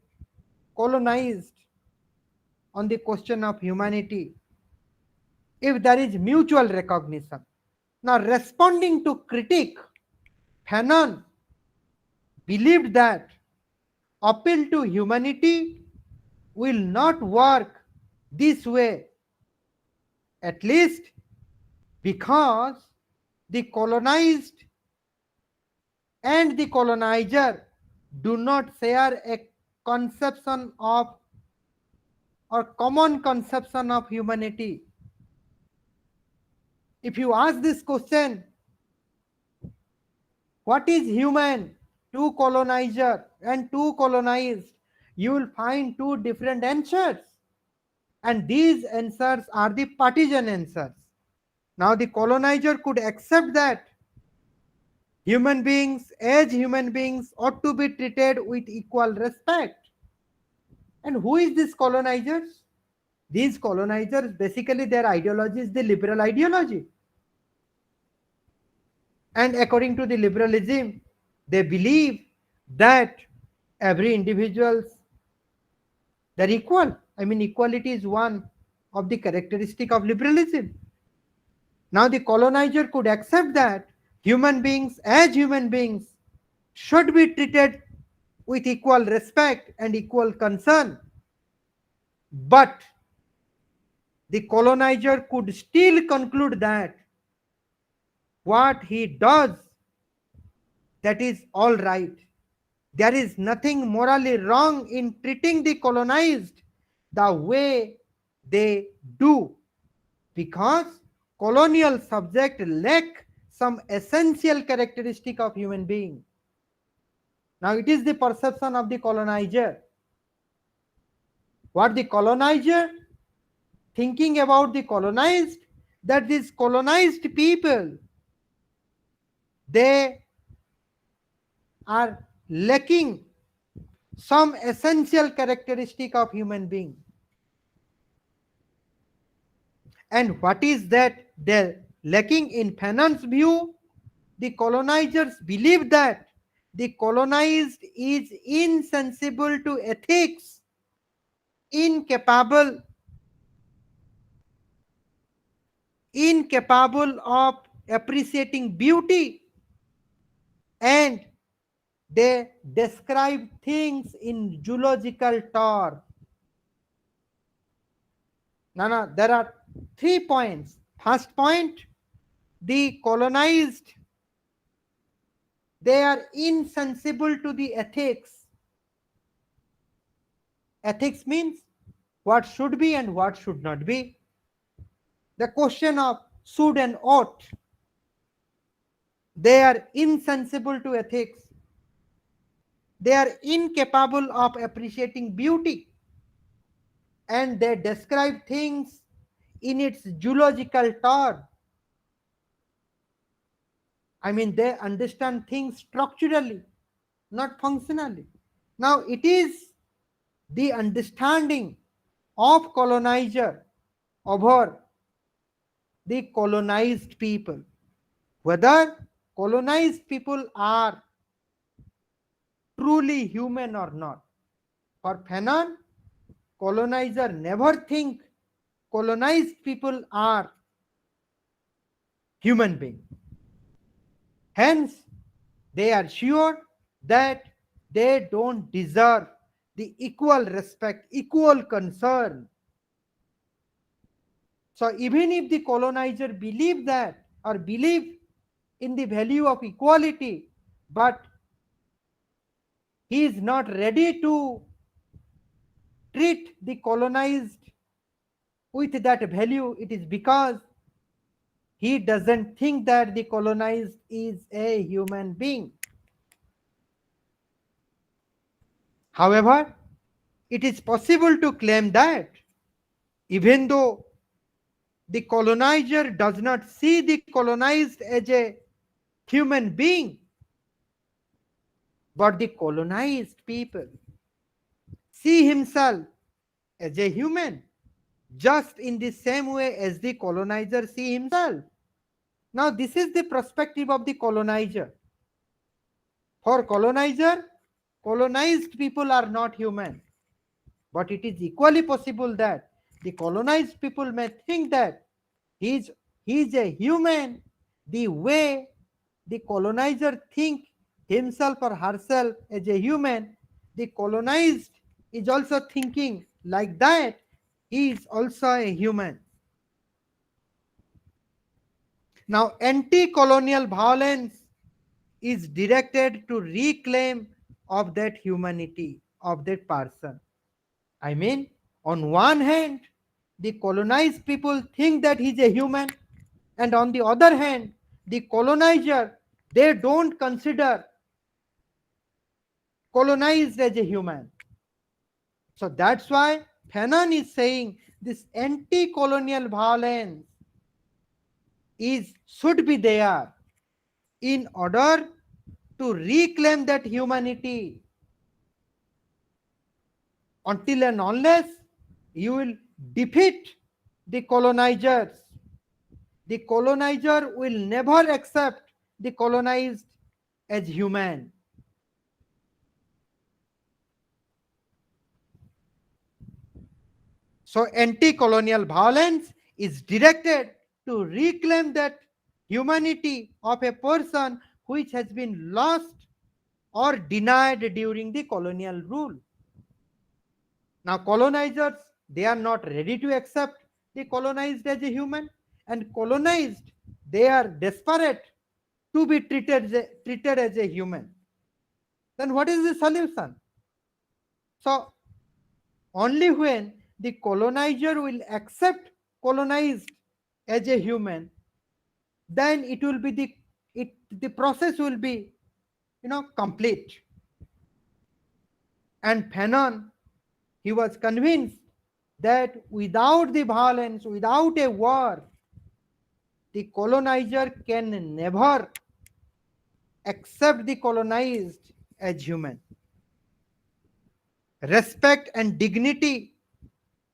S1: colonized on the question of humanity, if there is mutual recognition. Now, responding to critique, Fanon believed that appeal to humanity will not work this way, at least because the colonized and the colonizer do not share a conception of or common conception of humanity. If you ask this question, what is human to colonizer and to colonized, you will find two different answers, and these answers are the partisan answers. Now the colonizer could accept that human beings as human beings ought to be treated with equal respect. And who is these colonizers? These colonizers, basically their ideology is the liberal ideology. And according to the liberalism, they believe that every individuals, they're equal. Equality is one of the characteristic of liberalism. Now the colonizer could accept that human beings as human beings should be treated with equal respect and equal concern. But the colonizer could still conclude that what he does, that is all right. There is nothing morally wrong in treating the colonized the way they do, because colonial subject lack some essential characteristic of human being. Now it is the perception of the colonizer. What the colonizer thinking about the colonized, that these colonized people, they are lacking some essential characteristic of human being. And what is that they're lacking? In Fanon's view, the colonizers believe that the colonized is insensible to ethics, incapable of appreciating beauty, and they describe things in zoological terms. Now, there are 3 points. First point, the colonized, they are insensible to the ethics. Ethics means what should be and what should not be. The question of should and ought. They are insensible to ethics. They are incapable of appreciating beauty. And they describe things in its zoological term. I mean, they understand things structurally, not functionally. Now, it is the understanding of colonizer over the colonized people, whether colonized people are truly human or not. For Fanon, colonizer never think colonized people are human beings. Hence, they are sure that they don't deserve the equal respect, equal concern. So even if the colonizer believe that or believe in the value of equality, but he is not ready to treat the colonized with that value, it is because he doesn't think that the colonized is a human being. However, it is possible to claim that even though the colonizer does not see the colonized as a human being, but the colonized people see himself as a human, just in the same way as the colonizer see himself. Now, this is the perspective of the colonizer. For colonizer, colonized people are not human. But it is equally possible that the colonized people may think that he's, he's a human the way the colonizer think himself or herself as a human. The colonized is also thinking like that. He is also a human. Now, anti-colonial violence is directed to reclaim of that humanity of that person. I mean, on one hand, the colonized people think that he's a human, and on the other hand, the colonizer, they don't consider colonized as a human. So that's why Fanon is saying this anti-colonial violence is should be there in order to reclaim that humanity. Until and unless you will defeat the colonizers, the colonizer will never accept the colonized as human. So anti-colonial violence is directed to reclaim that humanity of a person which has been lost or denied during the colonial rule. Now, colonizers, they are not ready to accept the colonized as a human, and colonized, they are desperate to be treated as a human. Then what is the solution? So, only when the colonizer will accept colonized as a human, then it will be the process will be complete. And Fanon, he was convinced that without the violence, without a war, the colonizer can never accept the colonized as human. Respect and dignity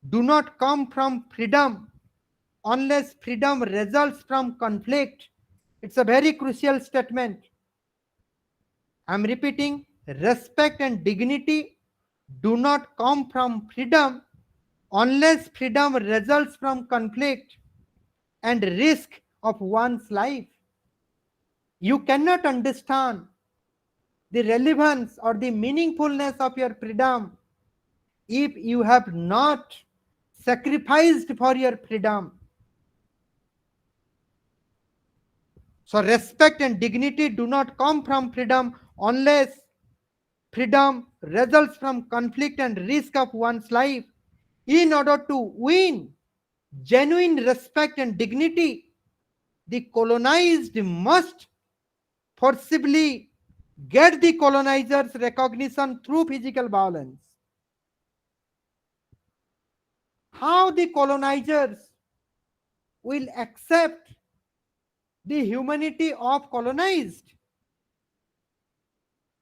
S1: do not come from freedom unless freedom results from conflict. It's a very crucial statement. I'm repeating, respect and dignity do not come from freedom unless freedom results from conflict and risk of one's life. You cannot understand the relevance or the meaningfulness of your freedom if you have not sacrificed for your freedom. So, respect and dignity do not come from freedom unless freedom results from conflict and risk of one's life. In order to win genuine respect and dignity, the colonized must forcibly get the colonizer's recognition through physical violence. How the colonizers will accept the humanity of colonized?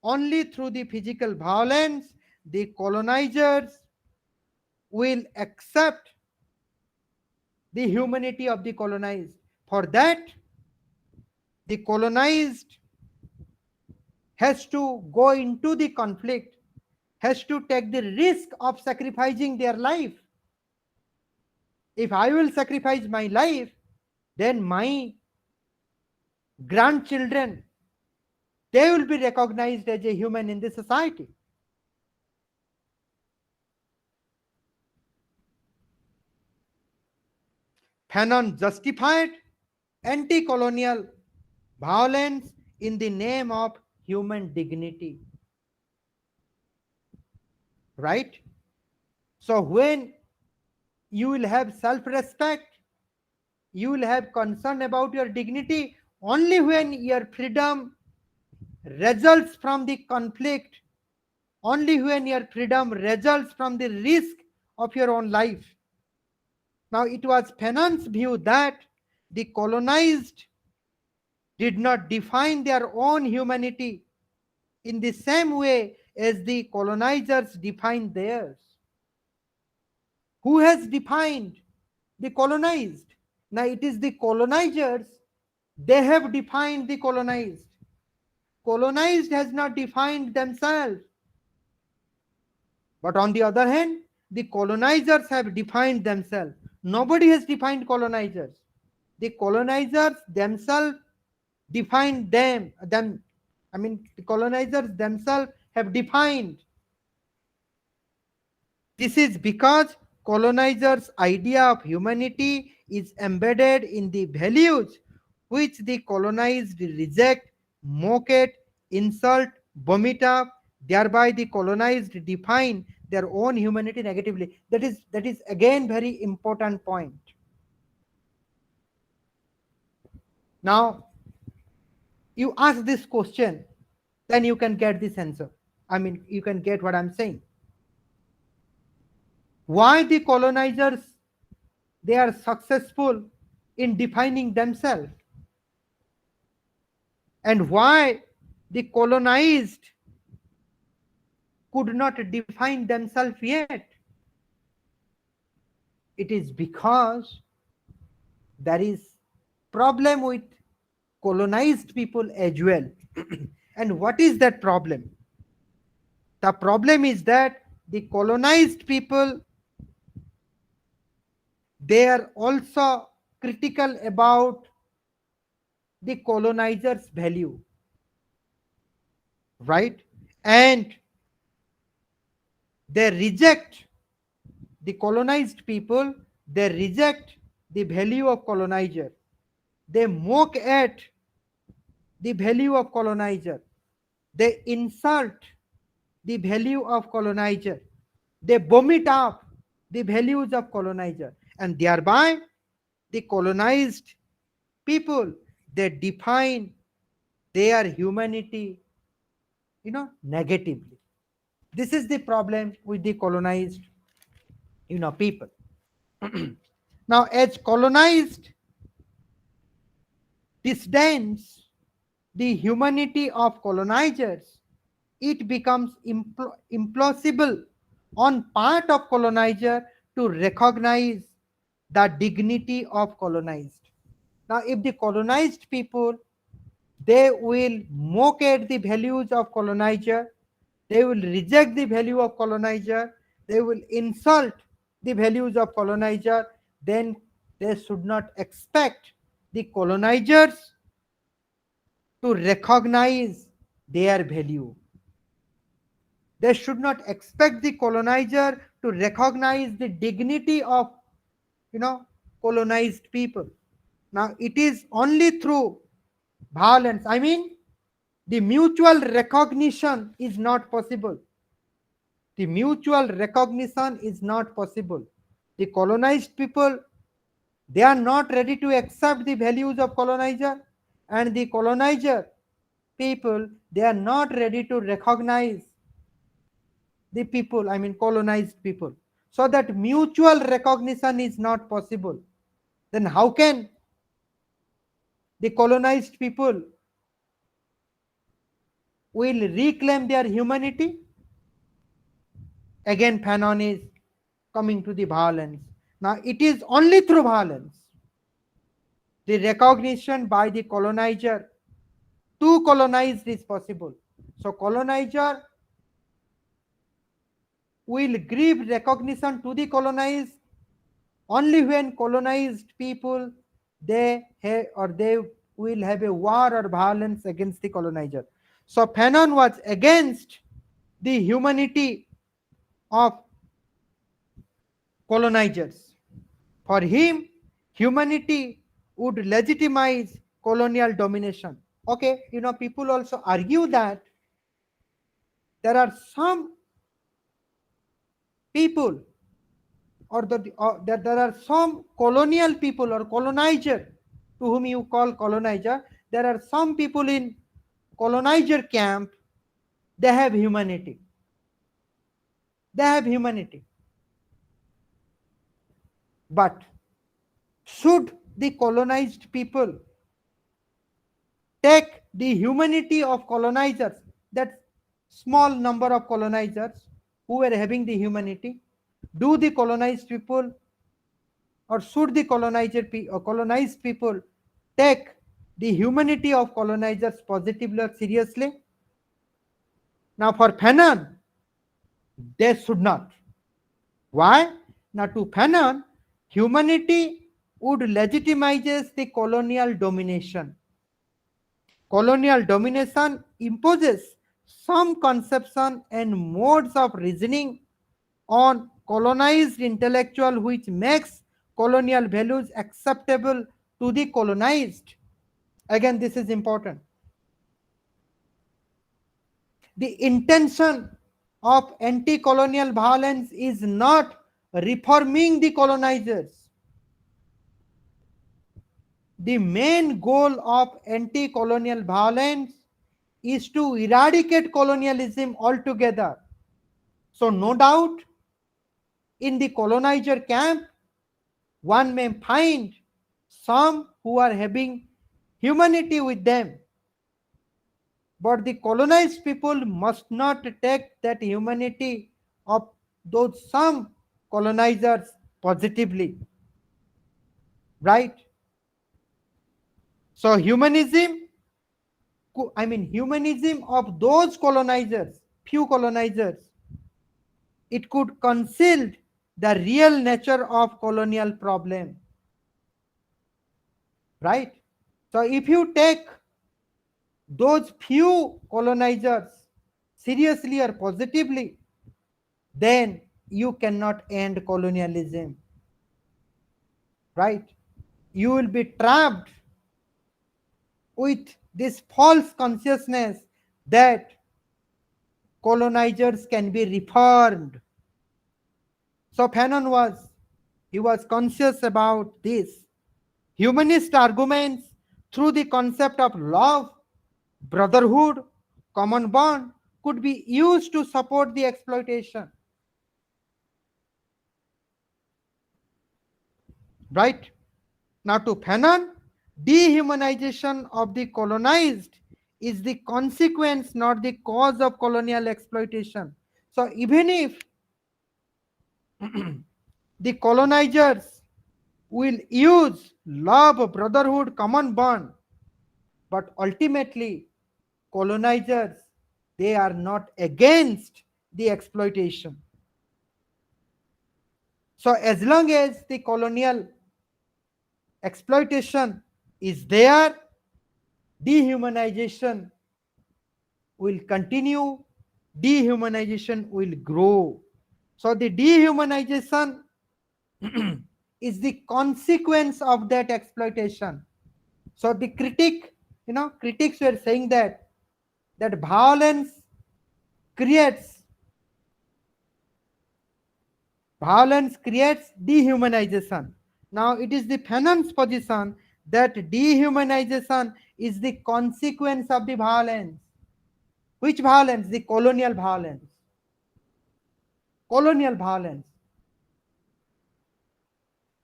S1: Only through the physical violence, the colonizers will accept the humanity of the colonized. For that, the colonized has to go into the conflict, has to take the risk of sacrificing their life. If I will sacrifice my life, then my grandchildren, they will be recognized as a human in the society. Fanon justified anti-colonial violence in the name of human dignity. Right? So when you will have self-respect, you will have concern about your dignity only when your freedom results from the conflict, only when your freedom results from the risk of your own life. Now, it was Fanon's view that the colonized did not define their own humanity in the same way as the colonizers defined theirs. Who has defined the colonized? Now, it is the colonizers, they have defined the colonized. Colonized has not defined themselves. But on the other hand, the colonizers have defined themselves. Nobody has defined colonizers. The colonizers themselves defined them. I mean, the colonizers themselves have defined. This is because colonizers' idea of humanity is embedded in the values which the colonized reject, mock at, insult, vomit up. Thereby, the colonized define their own humanity negatively. That is again very important point. Now, you ask this question, then you can get this answer. I mean, you can get what I'm saying. Why the colonizers, they are successful in defining themselves, and why the colonized could not define themselves yet? It is because there is problem with colonized people as well. And what is that problem? The problem is that the colonized people, they are also critical about the colonizer's value, right? And they reject the colonized people, they reject the value of colonizer. They mock at the value of colonizer. They insult the value of colonizer. They vomit up the values of colonizer. And thereby, the colonized people, they define their humanity, negatively. This is the problem with the colonized, people. Now, as colonized disdains the humanity of colonizers, it becomes impossible on part of colonizer to recognize the dignity of colonized. Now, if the colonized people, they will mock at the values of colonizer, they will reject the value of colonizer, they will insult the values of colonizer, then they should not expect the colonizers to recognize their value. They should not expect the colonizer to recognize the dignity of, colonized people. Now, it is only through violence. I mean, the mutual recognition is not possible. The mutual recognition is not possible. The colonized people, they are not ready to accept the values of colonizer, and the colonizer people, they are not ready to recognize the people, I mean colonized people. So that mutual recognition is not possible. Then how can the colonized people will reclaim their humanity? Again, Fanon is coming to the violence. Now, it is only through violence, the recognition by the colonizer to colonized is possible. So, colonizer will give recognition to the colonized only when colonized people, they have, or they will have a war or violence against the colonizer. So Fanon was against the humanity of colonizers. For him, humanity would legitimize colonial domination. Okay, people also argue that there are some people, or that there are some colonial people or colonizer to whom you call colonizer. There are some people in colonizer camp, they have humanity. They have humanity. But should the colonized people take the humanity of colonizers, that small number of colonizers who were having the humanity, do the colonized people, or should the colonized people take the humanity of colonizers positively or seriously? Now, for Fanon, they should not. Why? Now, to Fanon, humanity would legitimizes the colonial domination. Colonial domination imposes some conception and modes of reasoning on colonized intellectual, which makes colonial values acceptable to the colonized. Again, this is important. The intention of anti-colonial violence is not reforming the colonizers. The main goal of anti-colonial violence is to eradicate colonialism altogether. So no doubt, in the colonizer camp, one may find some who are having humanity with them. But the colonized people must not take that humanity of those some colonizers positively. Right? So humanism of those colonizers, few colonizers, it could conceal the real nature of colonial problem. Right? So if you take those few colonizers seriously or positively, then you cannot end colonialism. Right? You will be trapped with this false consciousness that colonizers can be reformed. So Fanon was conscious about this. Humanist arguments through the concept of love, brotherhood, common bond could be used to support the exploitation. Right? Now to Fanon, dehumanization of the colonized is the consequence, not the cause of colonial exploitation. So even if the colonizers will use love, brotherhood, common bond, but ultimately colonizers, they are not against the exploitation. So as long as the colonial exploitation is there, dehumanization will continue, dehumanization will grow. So the dehumanization is the consequence of that exploitation. So the critics were saying that creates violence creates dehumanization. Now it is the Fanon's position that dehumanization is the consequence of the violence. Which violence? The colonial violence. Colonial violence.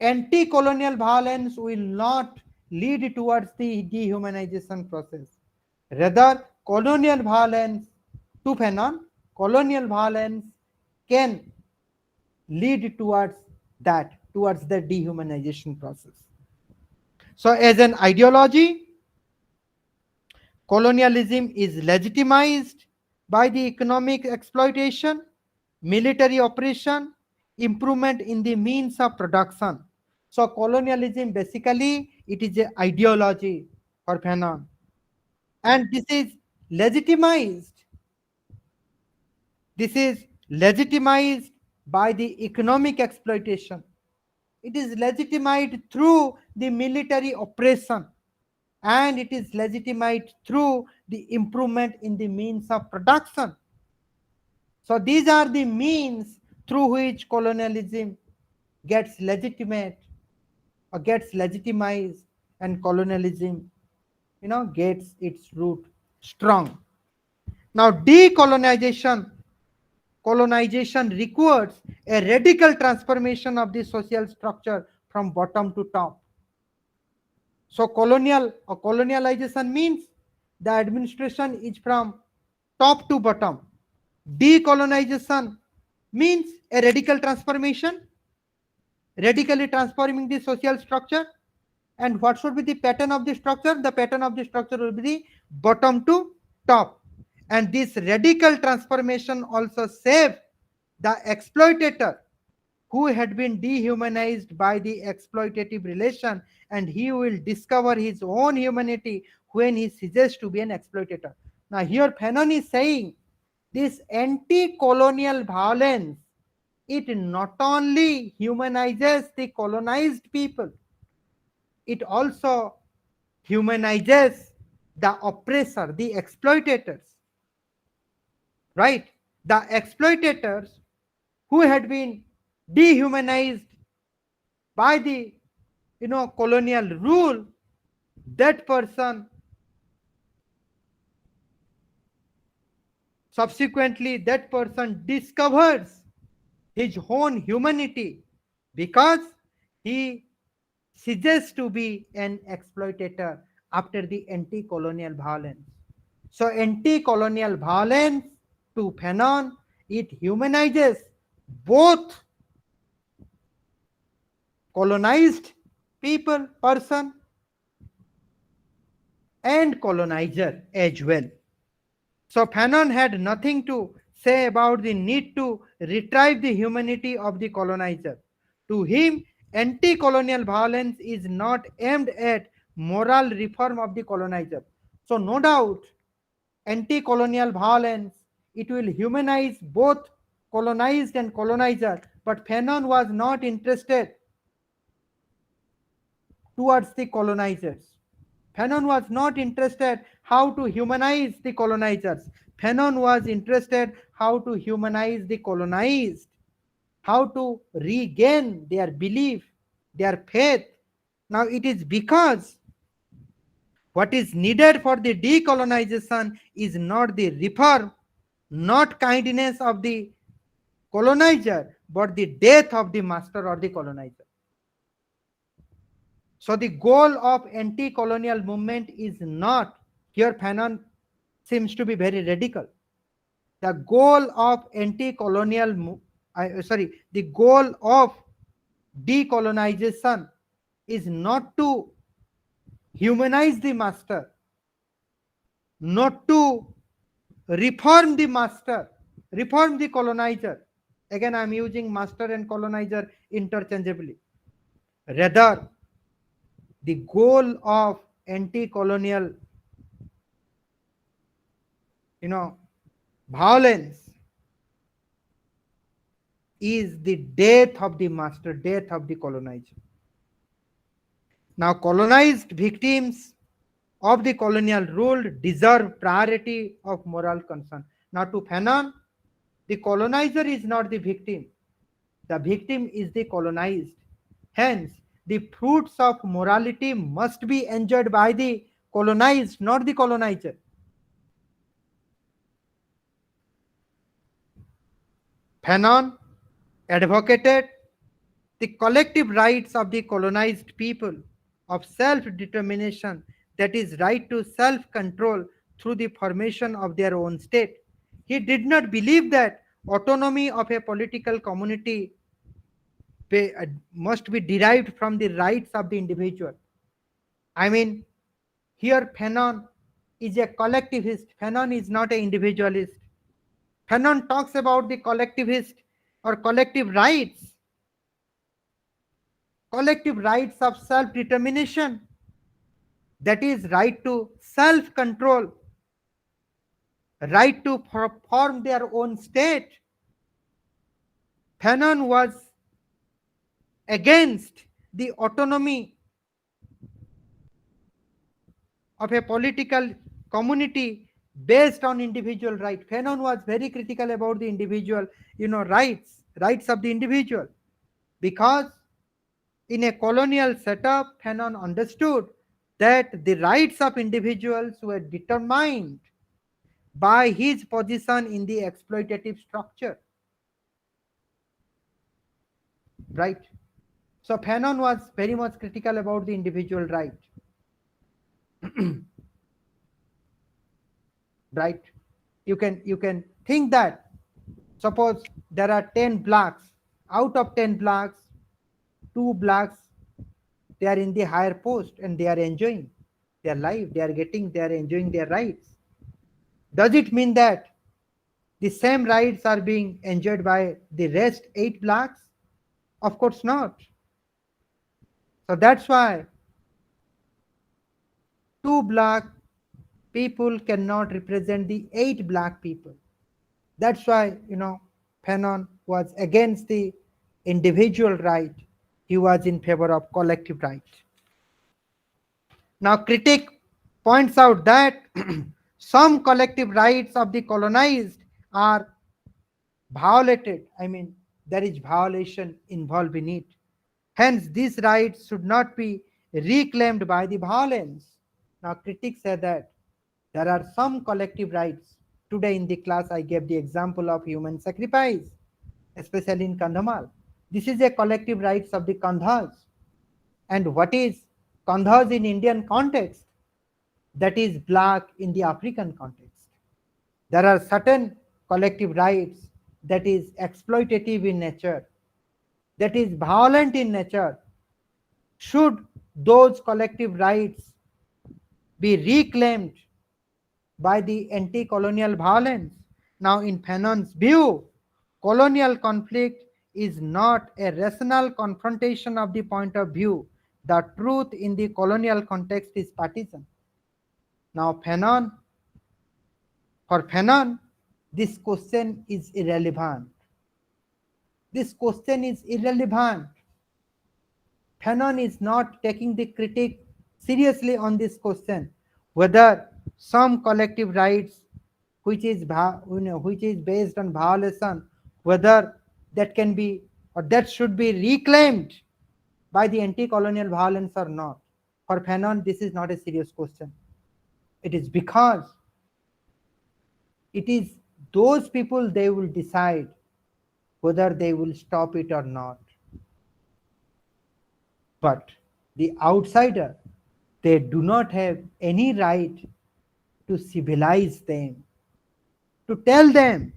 S1: Anti-colonial violence will not lead towards the dehumanization process. Rather, colonial violence, to Fanon, colonial violence can lead towards the dehumanization process. So as an ideology, colonialism is legitimized by the economic exploitation, military oppression, improvement in the means of production. So colonialism basically it is an ideology for Fanon, and this is legitimized. This is legitimized by the economic exploitation. It is legitimized through the military oppression, and it is legitimized through the improvement in the means of production. So these are the means through which colonialism gets legitimate or gets legitimized, and colonialism gets its root strong. Now colonization requires a radical transformation of the social structure from bottom to top. So colonialization means the administration is from top to bottom. Decolonization means a radical transformation, radically transforming the social structure. And what should be the pattern of the structure? The pattern of the structure will be the bottom to top. And this radical transformation also saved the exploitator who had been dehumanized by the exploitative relation, and he will discover his own humanity when he ceases to be an exploitator. Now here Fanon is saying this anti-colonial violence, it not only humanizes the colonized people, it also humanizes the oppressor, the exploitators, right? The exploitators who had been dehumanized by the colonial rule, that person subsequently discovers his own humanity because he ceases to be an exploitator after the anti-colonial violence. So anti-colonial violence, to Fanon, it humanizes both colonized person and colonizer as well. So Fanon had nothing to say about the need to retrieve the humanity of the colonizer. To him, anti-colonial violence is not aimed at moral reform of the colonizer. So no doubt, anti-colonial violence, it will humanize both colonized and colonizer, but Fanon was not interested towards the colonizers. Fanon was not interested how to humanize the colonizers. Fanon was interested how to humanize the colonized, how to regain their belief, their faith. Now it is because what is needed for the decolonization is not the reform, not kindness of the colonizer, but the death of the master or the colonizer. So the goal of anti-colonial movement is not, here Fanon seems to be very radical. The goal of the goal of decolonization is not to humanize the master, not to reform the master, reform the colonizer. Again, I'm using master and colonizer interchangeably. Rather, the goal of anti-colonial, violence is the death of the master, death of the colonizer. Now, colonized victims of the colonial rule deserve priority of moral concern. Now, to Fanon, the colonizer is not the victim. The victim is the colonized. Hence, the fruits of morality must be enjoyed by the colonized, not the colonizer. Fanon advocated the collective rights of the colonized people of self-determination, that is, right to self-control through the formation of their own state. He did not believe that autonomy of a political community must be derived from the rights of the individual. I mean, here Fanon is a collectivist. Fanon is not an individualist. Fanon talks about the collectivist or collective rights of self-determination, that is, right to self-control, right to form their own state. Fanon was against the autonomy of a political community based on individual right. Fanon was very critical about the individual, rights of the individual, because in a colonial setup, Fanon understood that the rights of individuals were determined by his position in the exploitative structure. Right? So Fanon was very much critical about the individual right. Right? You can think that suppose there are 10 blacks. Out of 10 blacks, 2 blacks, they are in the higher post and they are enjoying their life, they are enjoying their rights. Does it mean that the same rights are being enjoyed by the rest 8 blacks? Of course not. So that's why 2 black people cannot represent the 8 black people. That's why, Fanon was against the individual right. He was in favor of collective right. Now, critic points out that some collective rights of the colonized are violated. I mean, there is violation involved in it. Hence, these rights should not be reclaimed by the violence. Now, critics say that there are some collective rights. Today in the class, I gave the example of human sacrifice, especially in Kandhamal. This is a collective rights of the Kandhas. And what is Kandhas in Indian context? That is black in the African context. There are certain collective rights that is exploitative in nature, that is violent in nature. Should those collective rights be reclaimed by the anti-colonial violence? Now, in Fanon's view, colonial conflict is not a rational confrontation of the point of view. The truth in the colonial context is partisan. Now, for Fanon, this question is irrelevant. This question is irrelevant. Fanon is not taking the critique seriously on this question, whether some collective rights which is based on violation, whether that can be or that should be reclaimed by the anti-colonial violence or not. For Fanon, this is not a serious question. It is because it is those people, they will decide whether they will stop it or not. But the outsider, they do not have any right to civilize them, to tell them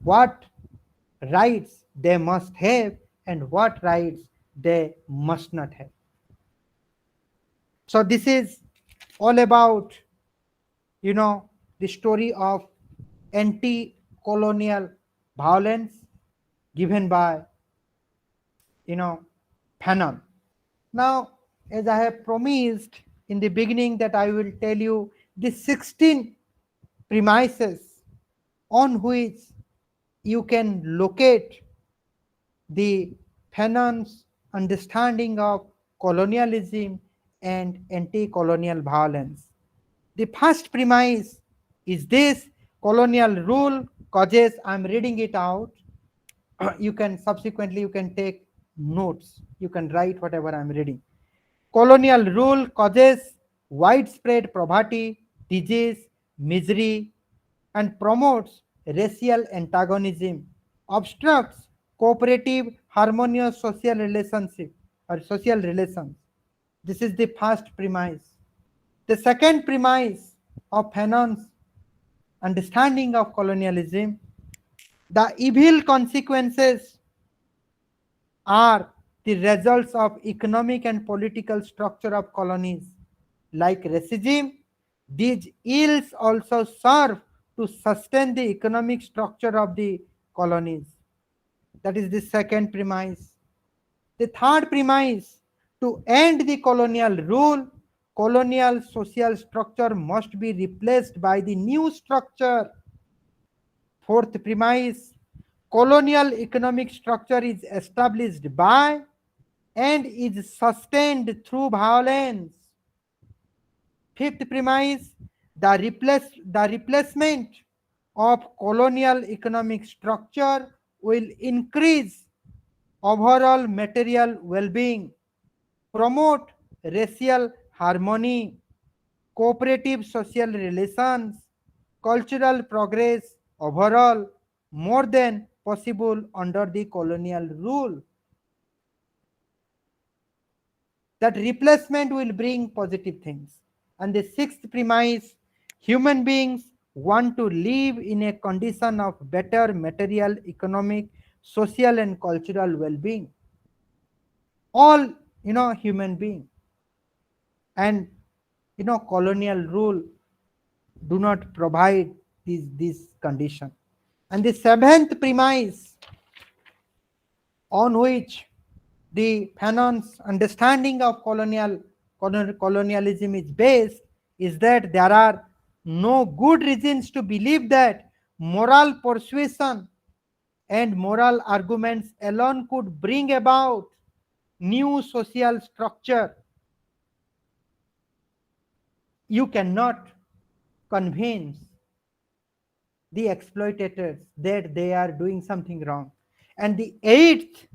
S1: what rights they must have and what rights they must not have. So this is all about, you know, the story of anti-colonial violence given by, you know, Fanon. Now, as I have promised in the beginning that I will tell you the 16 premises on which you can locate the Fanon's understanding of colonialism and anti-colonial violence. The first premise is this: colonial rule causes, I'm reading it out, you can subsequently you can take notes, you can write whatever I'm reading. Colonial rule causes widespread poverty, disease, misery, and promotes racial antagonism, obstructs cooperative, harmonious social relationship or social relations. This is the first premise. The second premise of Fanon's understanding of colonialism: the evil consequences are the results of economic and political structure of colonies. Like racism, these ills also serve to sustain the economic structure of the colonies. That is the second premise. The third premise: to end the colonial rule, colonial social structure must be replaced by the new structure. Fourth premise: colonial economic structure is established by and is sustained through violence. Fifth premise: the replacement of colonial economic structure will increase overall material well-being, promote racial harmony, cooperative social relations, cultural progress overall, more than possible under the colonial rule. That replacement will bring positive things. And the sixth premise: human beings want to live in a condition of better material, economic, social, and cultural well-being. All, human being. And, colonial rule do not provide this condition. And the seventh premise on which the Fanon's understanding of colonialism is based is that there are no good reasons to believe that moral persuasion and moral arguments alone could bring about new social structure. You cannot convince the exploitators that they are doing something wrong. And the eighth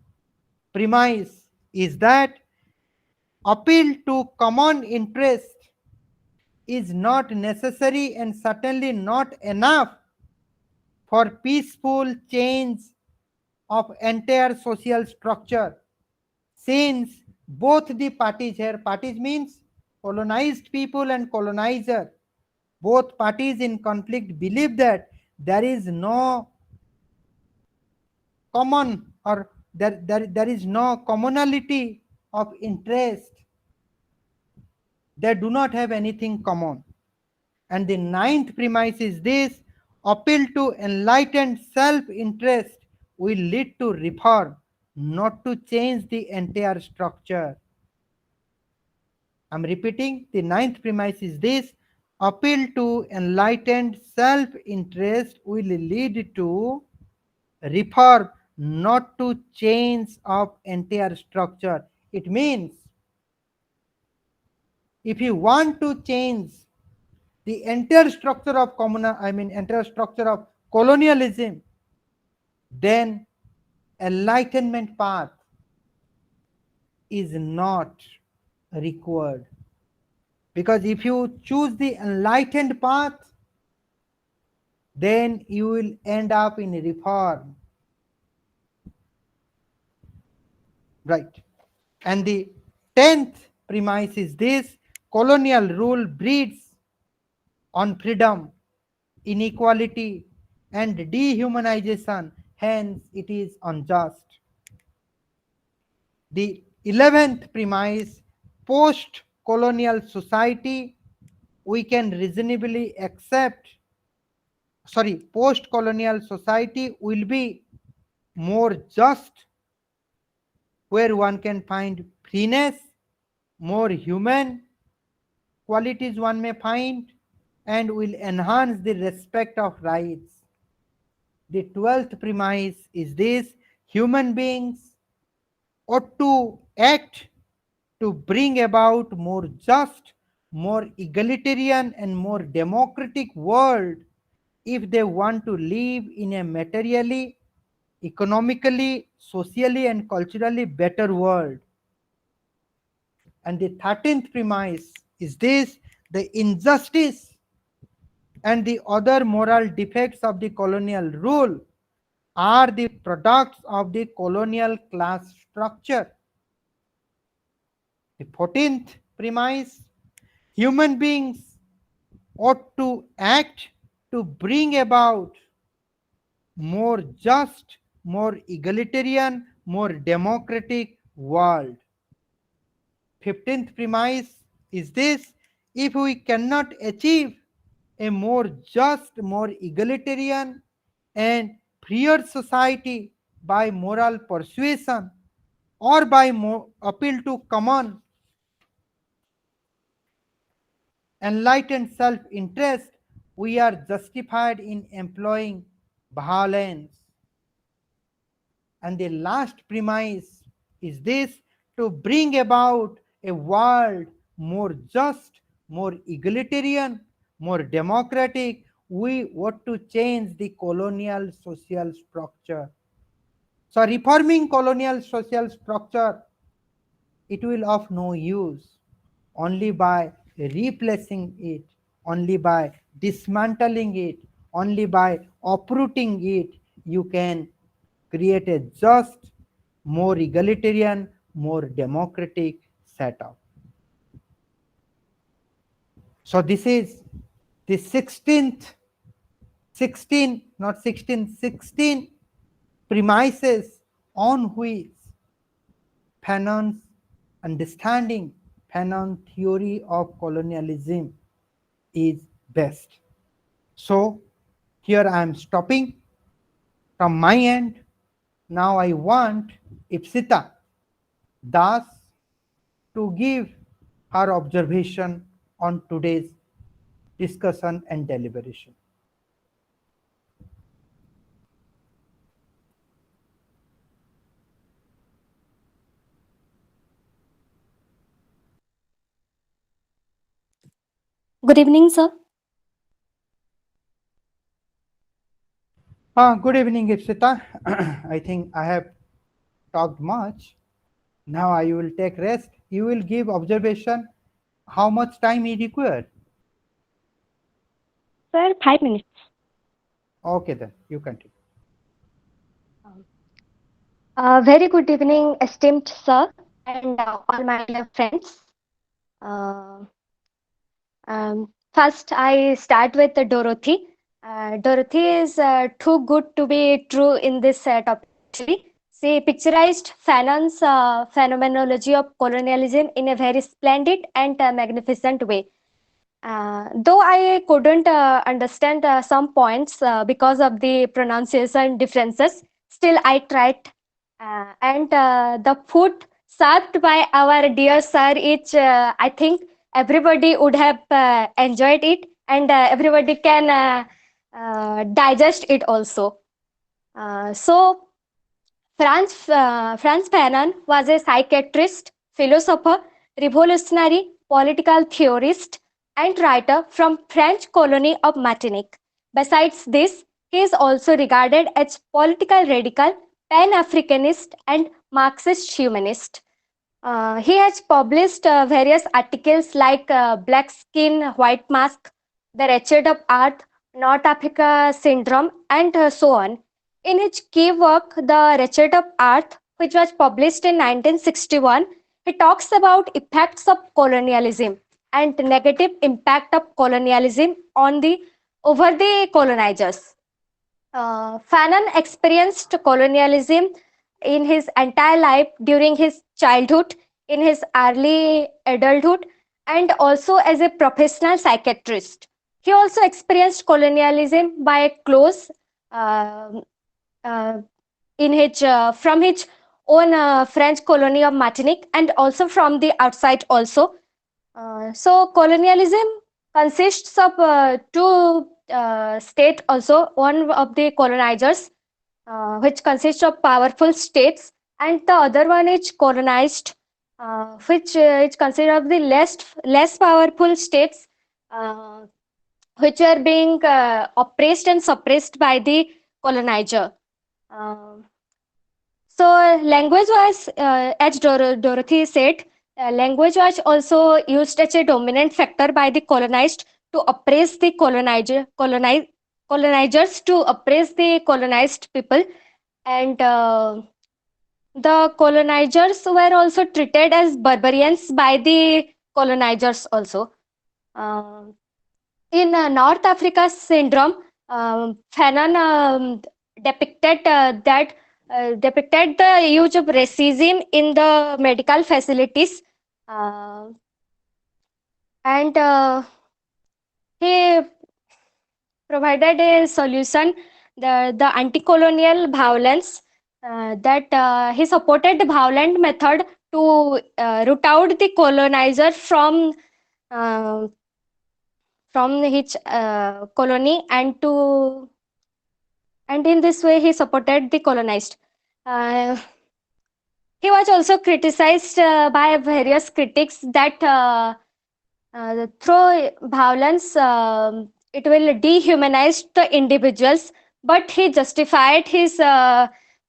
S1: premise is that appeal to common interest is not necessary and certainly not enough for peaceful change of entire social structure, since both the parties, here parties means colonized people and colonizer, both parties in conflict believe that there is no common, or there is no commonality of interest. They do not have anything common. And the ninth premise is this: appeal to enlightened self-interest will lead to reform, not to change the entire structure. I'm repeating, the ninth premise is this: appeal to enlightened self-interest will lead to reform, not to change of entire structure. It means if you want to change the entire structure of entire structure of colonialism, then enlightenment path is not required. Because if you choose the enlightened path, then you will end up in reform. Right. And the 10th premise is this: colonial rule breeds on freedom, inequality, and dehumanization, hence, it is unjust. The 11th premise: post colonial society, we can reasonably accept, post colonial society will be more just, where one can find freeness, more human qualities one may find, and will enhance the respect of rights. The 12th premise is this: human beings ought to act to bring about more just, more egalitarian, and more democratic world if they want to live in a materially, economically, socially, and culturally better world. And the 13th premise is this: the injustice and the other moral defects of the colonial rule are the products of the colonial class structure. The 14th premise: human beings ought to act to bring about more just, more egalitarian, more democratic world. 15th premise is this: if we cannot achieve a more just, more egalitarian, and freer society by moral persuasion or by appeal to common enlightened self interest, we are justified in employing violence. And the last premise is this: to bring about a world more just, more egalitarian, more democratic, we want to change the colonial social structure. So, reforming colonial social structure, it will of no use. Only by replacing it, only by dismantling it, only by uprooting it, you can create a just, more egalitarian, more democratic setup. So this is the 16th, 16, not 16, 16 premises on which Fanon's understanding, Fanon theory of colonialism is best. So here I am stopping from my end. Now I want Ipsita Das to give her observation on today's discussion and deliberation.
S4: Good evening, sir.
S1: Good evening, Ipsita. I think I have talked much. Now I will take rest. You will give observation how much time you require.
S4: Sir, 5 minutes.
S1: Okay, then you continue.
S4: Very good evening, esteemed sir, and all my dear friends. Uh, First, I start with Dorothy. Dorothy is too good to be true in this topic, actually. She picturized Fanon's phenomenology of colonialism in a very splendid and magnificent way. Though I couldn't understand some points because of the pronunciation differences, still I tried. And the food served by our dear sir is, I think, everybody would have enjoyed it, and everybody can digest it also. So Franz Fanon was a psychiatrist, philosopher, revolutionary, political theorist, and writer from French colony of Martinique. Besides this, he is also regarded as political radical, pan-Africanist, and Marxist humanist. He has published various articles like Black Skin, White Mask, The Wretched of Earth, North Africa Syndrome, and so on. In his key work, The Wretched of Earth, which was published in 1961, he talks about effects of colonialism and negative impact of colonialism on the over the colonizers. Fanon experienced colonialism in his entire life during his childhood, in his early adulthood, and also as a professional psychiatrist. He also experienced colonialism by close uh, uh, in his from his own French colony of Martinique, and also from the outside also. So colonialism consists of two states also, one of the colonizers, which consists of powerful states, and the other one is colonized, which is considered of the less powerful states, uh, which are being oppressed and suppressed by the colonizer. Uh, so language was, as Dorothy said, language was also used as a dominant factor by the colonized to oppress the colonizers to oppress the colonized people, and the colonizers were also treated as barbarians by the colonizers also. Um in North Africa Syndrome, Fanon depicted depicted the use of racism in the medical facilities, uh, and he provided a solution, the anti-colonial violence, that he supported the violent method to root out the colonizer uh, from his colony, and in this way he supported the colonized. Uh, he was also criticized by various critics that through violence it will dehumanize the individuals, but he justified his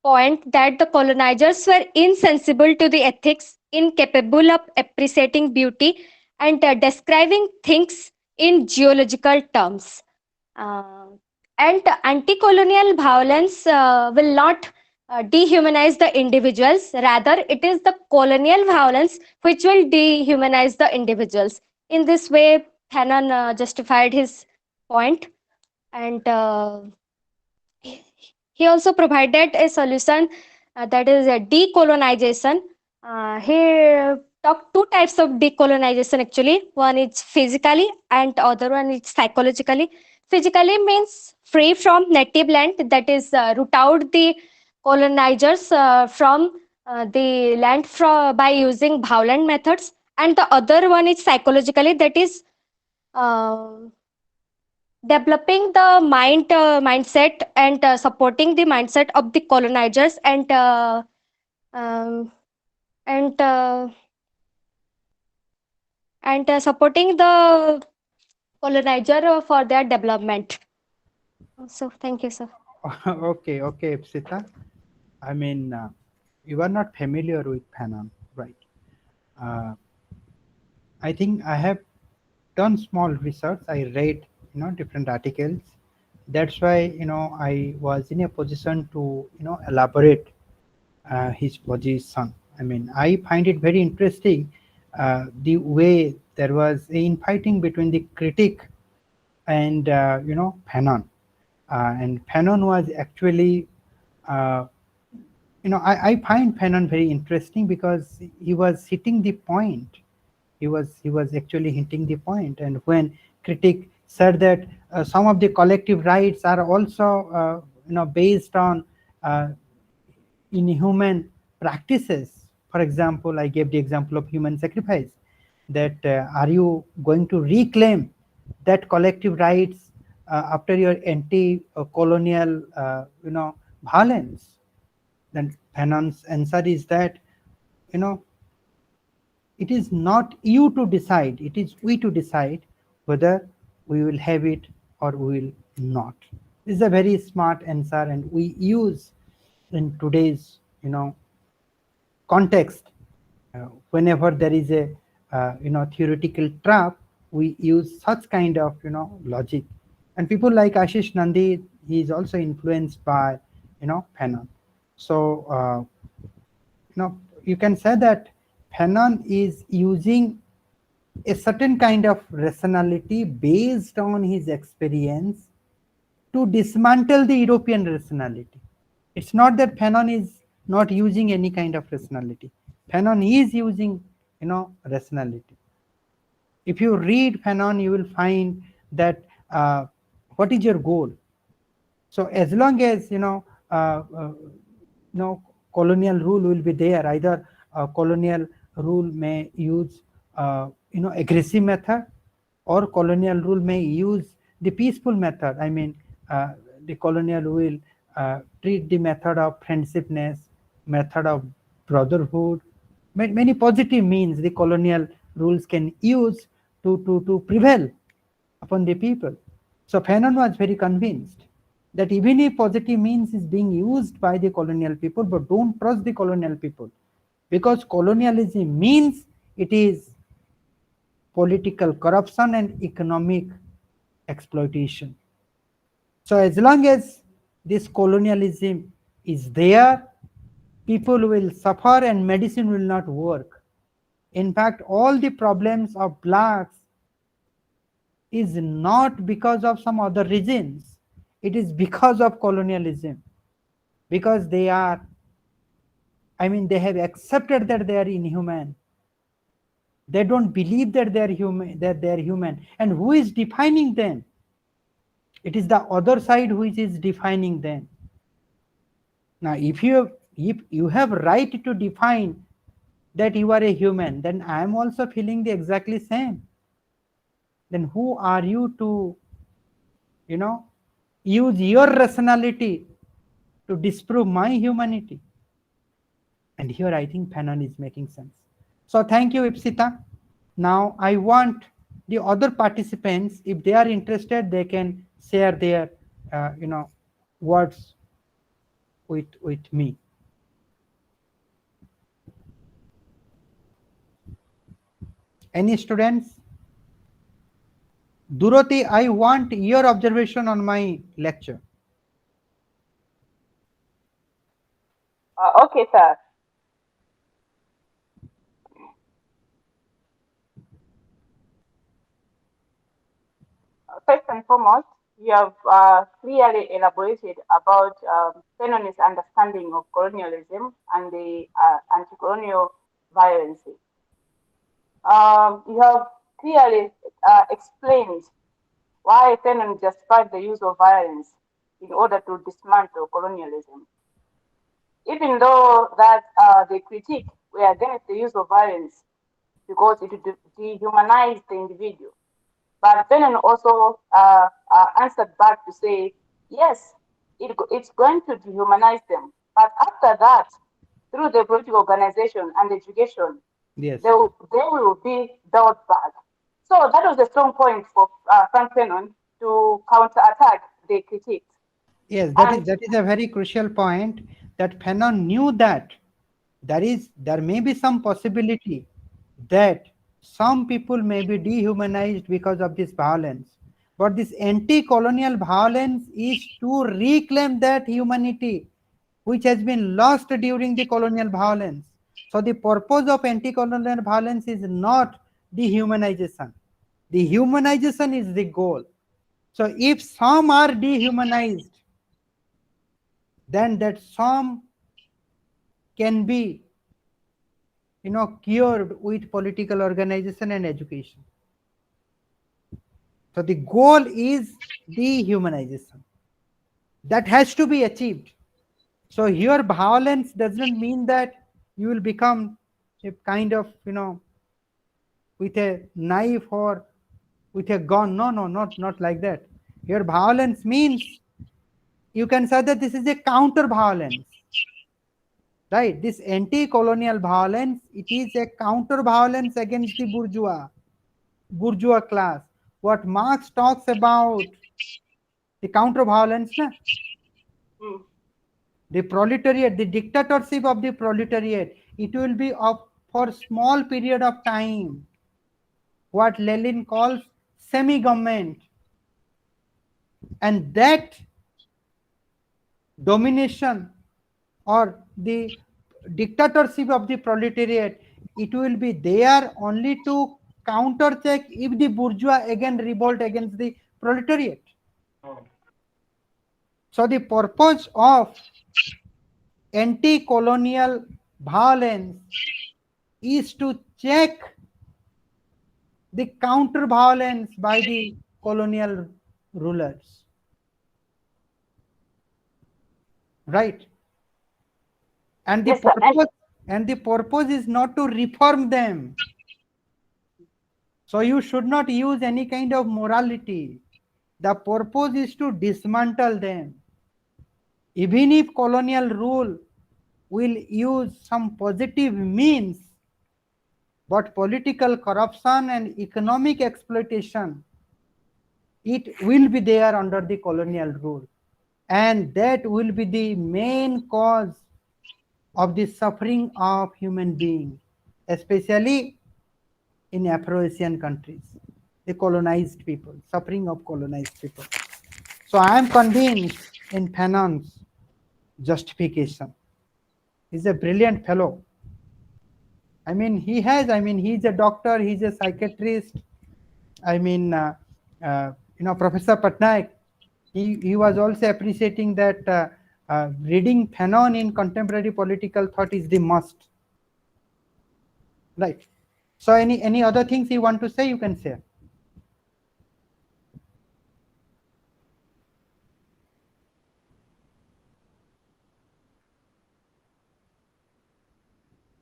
S4: point that the colonizers were insensible to the ethics, incapable of appreciating beauty, and describing things in geological terms. Uh, and anti-colonial violence will not dehumanize the individuals. Rather, it is the colonial violence which will dehumanize the individuals. In this way, Fanon justified his point, and he also provided a solution, that is a decolonization. He talked two types of decolonization actually. One is physically, and other one is psychologically. Physically means free from native land, that is root out the colonizers from the land by using violent methods, and the other one is psychologically, that is uh, developing the mindset and supporting the mindset of the colonizers, um, and supporting the colonizer for their development. So thank you, sir.
S1: Okay, okay, Ipsita. I mean, you are not familiar with Fanon, right? Uh, I think I have done small research. I read, different articles. That's why, I was in a position to, elaborate his position. I mean, I find it very interesting the way there was a infighting between the critic and, Fanon. And Fanon was actually, uh, I find Fanon very interesting because he was hitting the point. He was actually hitting the point. And when critic said that some of the collective rights are also, based on uh, inhuman practices. For example, I gave the example of human sacrifice. That are you going to reclaim that collective rights after your anti-colonial, violence? Then Fanon's answer is that, you know, it is not you to decide; it is we to decide whether we will have it or we will not. This is a very smart answer, and we use in today's, context. Whenever there is a, theoretical trap, we use such kind of, logic, And people like Ashish Nandi, he is also influenced by, Fanon. So, you can say that Fanon is using a certain kind of rationality based on his experience to dismantle the European rationality. It's not that Fanon is not using any kind of rationality. Fanon is using, rationality. If you read Fanon, you will find that what is your goal? So as long as colonial rule will be there, either colonial rule may use aggressive method, or colonial rule may use the peaceful method. I mean, the colonial will treat the method of friendshipness, method of brotherhood, many positive means the colonial rules can use to prevail upon the people. So Fanon was very convinced that even if positive means is being used by the colonial people, but don't trust the colonial people, because colonialism means it is political corruption and economic exploitation. So as long as this colonialism is there, people will suffer and medicine will not work. In fact, all the problems of blacks is not because of some other reasons. It is because of colonialism. Because they are, they have accepted that they are inhuman. They don't believe that they are human. And who is defining them? It is the other side which is defining them. Now, if you have right to define that you are a human, then I am also feeling the exactly same. Then who are you to, use your rationality to disprove my humanity? And here I think Fanon is making sense. So thank you, Ipsita. Now I want the other participants, if they are interested, they can share their, words with me. Any students? Duroti, I want your observation on my lecture.
S3: Okay, sir. First and foremost, you have clearly elaborated about Fanon's understanding of colonialism and the anti-colonial violence. You have clearly explained why Fanon justified the use of violence in order to dismantle colonialism. Even though that the critique were against the use of violence because it dehumanized the individual. But Fanon also answered back to say, yes, it's going to dehumanize them. But after that, through the political organization and education,
S1: Yes.
S3: they will be built back. So that was a strong point for Frank Fanon to counterattack the critiques.
S1: Yes, that is a very crucial point, that Fanon knew that there may be some possibility that some people may be dehumanized because of this violence. But this anti-colonial violence is to reclaim that humanity which has been lost during the colonial violence. So the purpose of anti-colonial violence is not dehumanization. Dehumanization is the goal. So if some are dehumanized, then that some can be cured with political organization and education. So the goal is dehumanization. That has to be achieved. So here violence doesn't mean that you will become a kind of, with a knife or with a gun. No, not like that. Here violence means, you can say that this is a counter violence. Right? This anti-colonial violence, it is a counter violence against the bourgeois class. What Marx talks about, the counter violence, na? The proletariat, the dictatorship of the proletariat, it will be of for small period of time. What Lenin calls semi-government. and that domination or the dictatorship of the proletariat, it will be there only to countercheck if the bourgeois again revolt against the proletariat. So the purpose of anti-colonial violence is to check the counter violence by the colonial rulers, right? And the
S3: Yes, sir.
S1: purpose is not to reform them. So you should not use any kind of morality. The purpose is to dismantle them. Even if colonial rule will use some positive means, but political corruption and economic exploitation, it will be there under the colonial rule. And that will be the main cause of the suffering of human beings, especially in Afro-Asian countries, the colonized people, suffering of colonized people. So I am convinced in Fanon's justification. He's a brilliant fellow. I mean, he's a doctor, he's a psychiatrist. Professor Patnaik, he was also appreciating that reading Fanon in contemporary political thought is the must. Right. So any other things you want to say, you can say.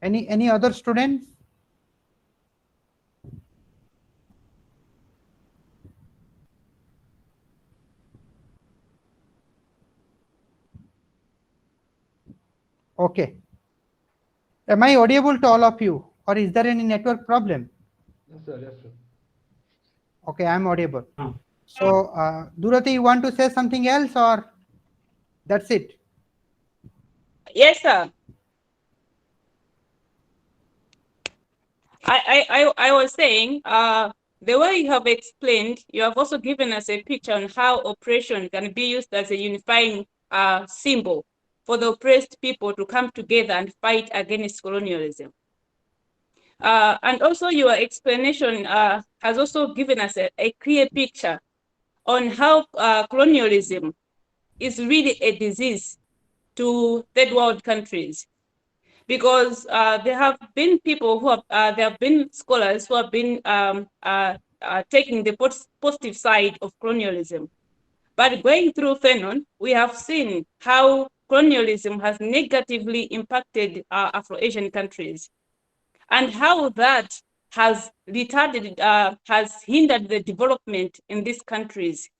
S1: Any other students? Okay. Am I audible to all of you, or is there any network problem?
S5: Yes, sir. Yes, sir.
S1: Okay, I'm audible. So, Durati, you want to say something else, or that's it?
S2: Yes, sir. I was saying, the way you have explained, you have also given us a picture on how oppression can be used as a unifying symbol for the oppressed people to come together and fight against colonialism. And also your explanation has also given us a clear picture on how colonialism is really a disease to third world countries. Because there have been people who have, there have been scholars who have been taking the positive side of colonialism. But going through Fanon, we have seen how colonialism has negatively impacted Afro-Asian countries, and how that has retarded, has hindered the development in these countries.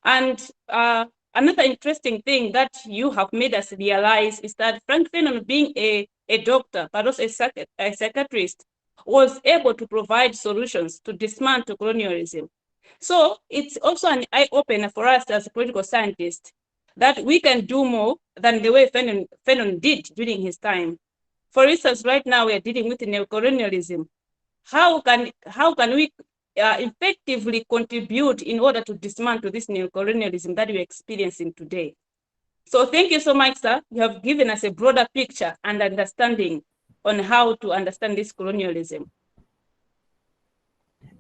S2: And another interesting thing that you have made us realize is that Frank Fanon, being a doctor, but also a psychiatrist, was able to provide solutions to dismantle colonialism. So it's also an eye-opener for us as a political scientists that we can do more than the way Fanon did during his time. For instance, right now we are dealing with neocolonialism. How can we effectively contribute in order to dismantle this neocolonialism that we're experiencing today? So thank you so much, sir. You have given us a broader picture and understanding on how to understand this colonialism.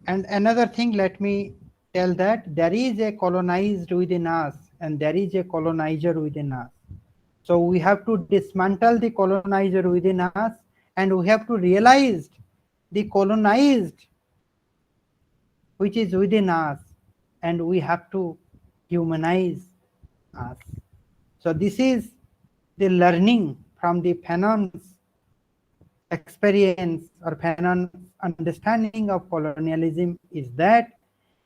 S1: And another thing, let me tell that there is a colonized within us and there is a colonizer within us. So we have to dismantle the colonizer within us, and we have to realize the colonized which is within us, and we have to humanize us. So this is the learning from the Fanon's experience or Fanon's understanding of colonialism, is that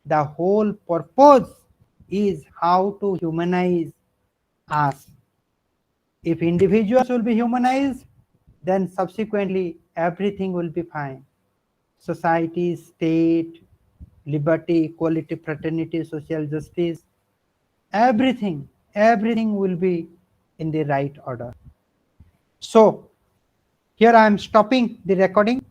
S1: the whole purpose is how to humanize us. If individuals will be humanized, then subsequently everything will be fine. Society, state, liberty, equality, fraternity, social justice, everything will be in the right order. So here I am stopping the recording.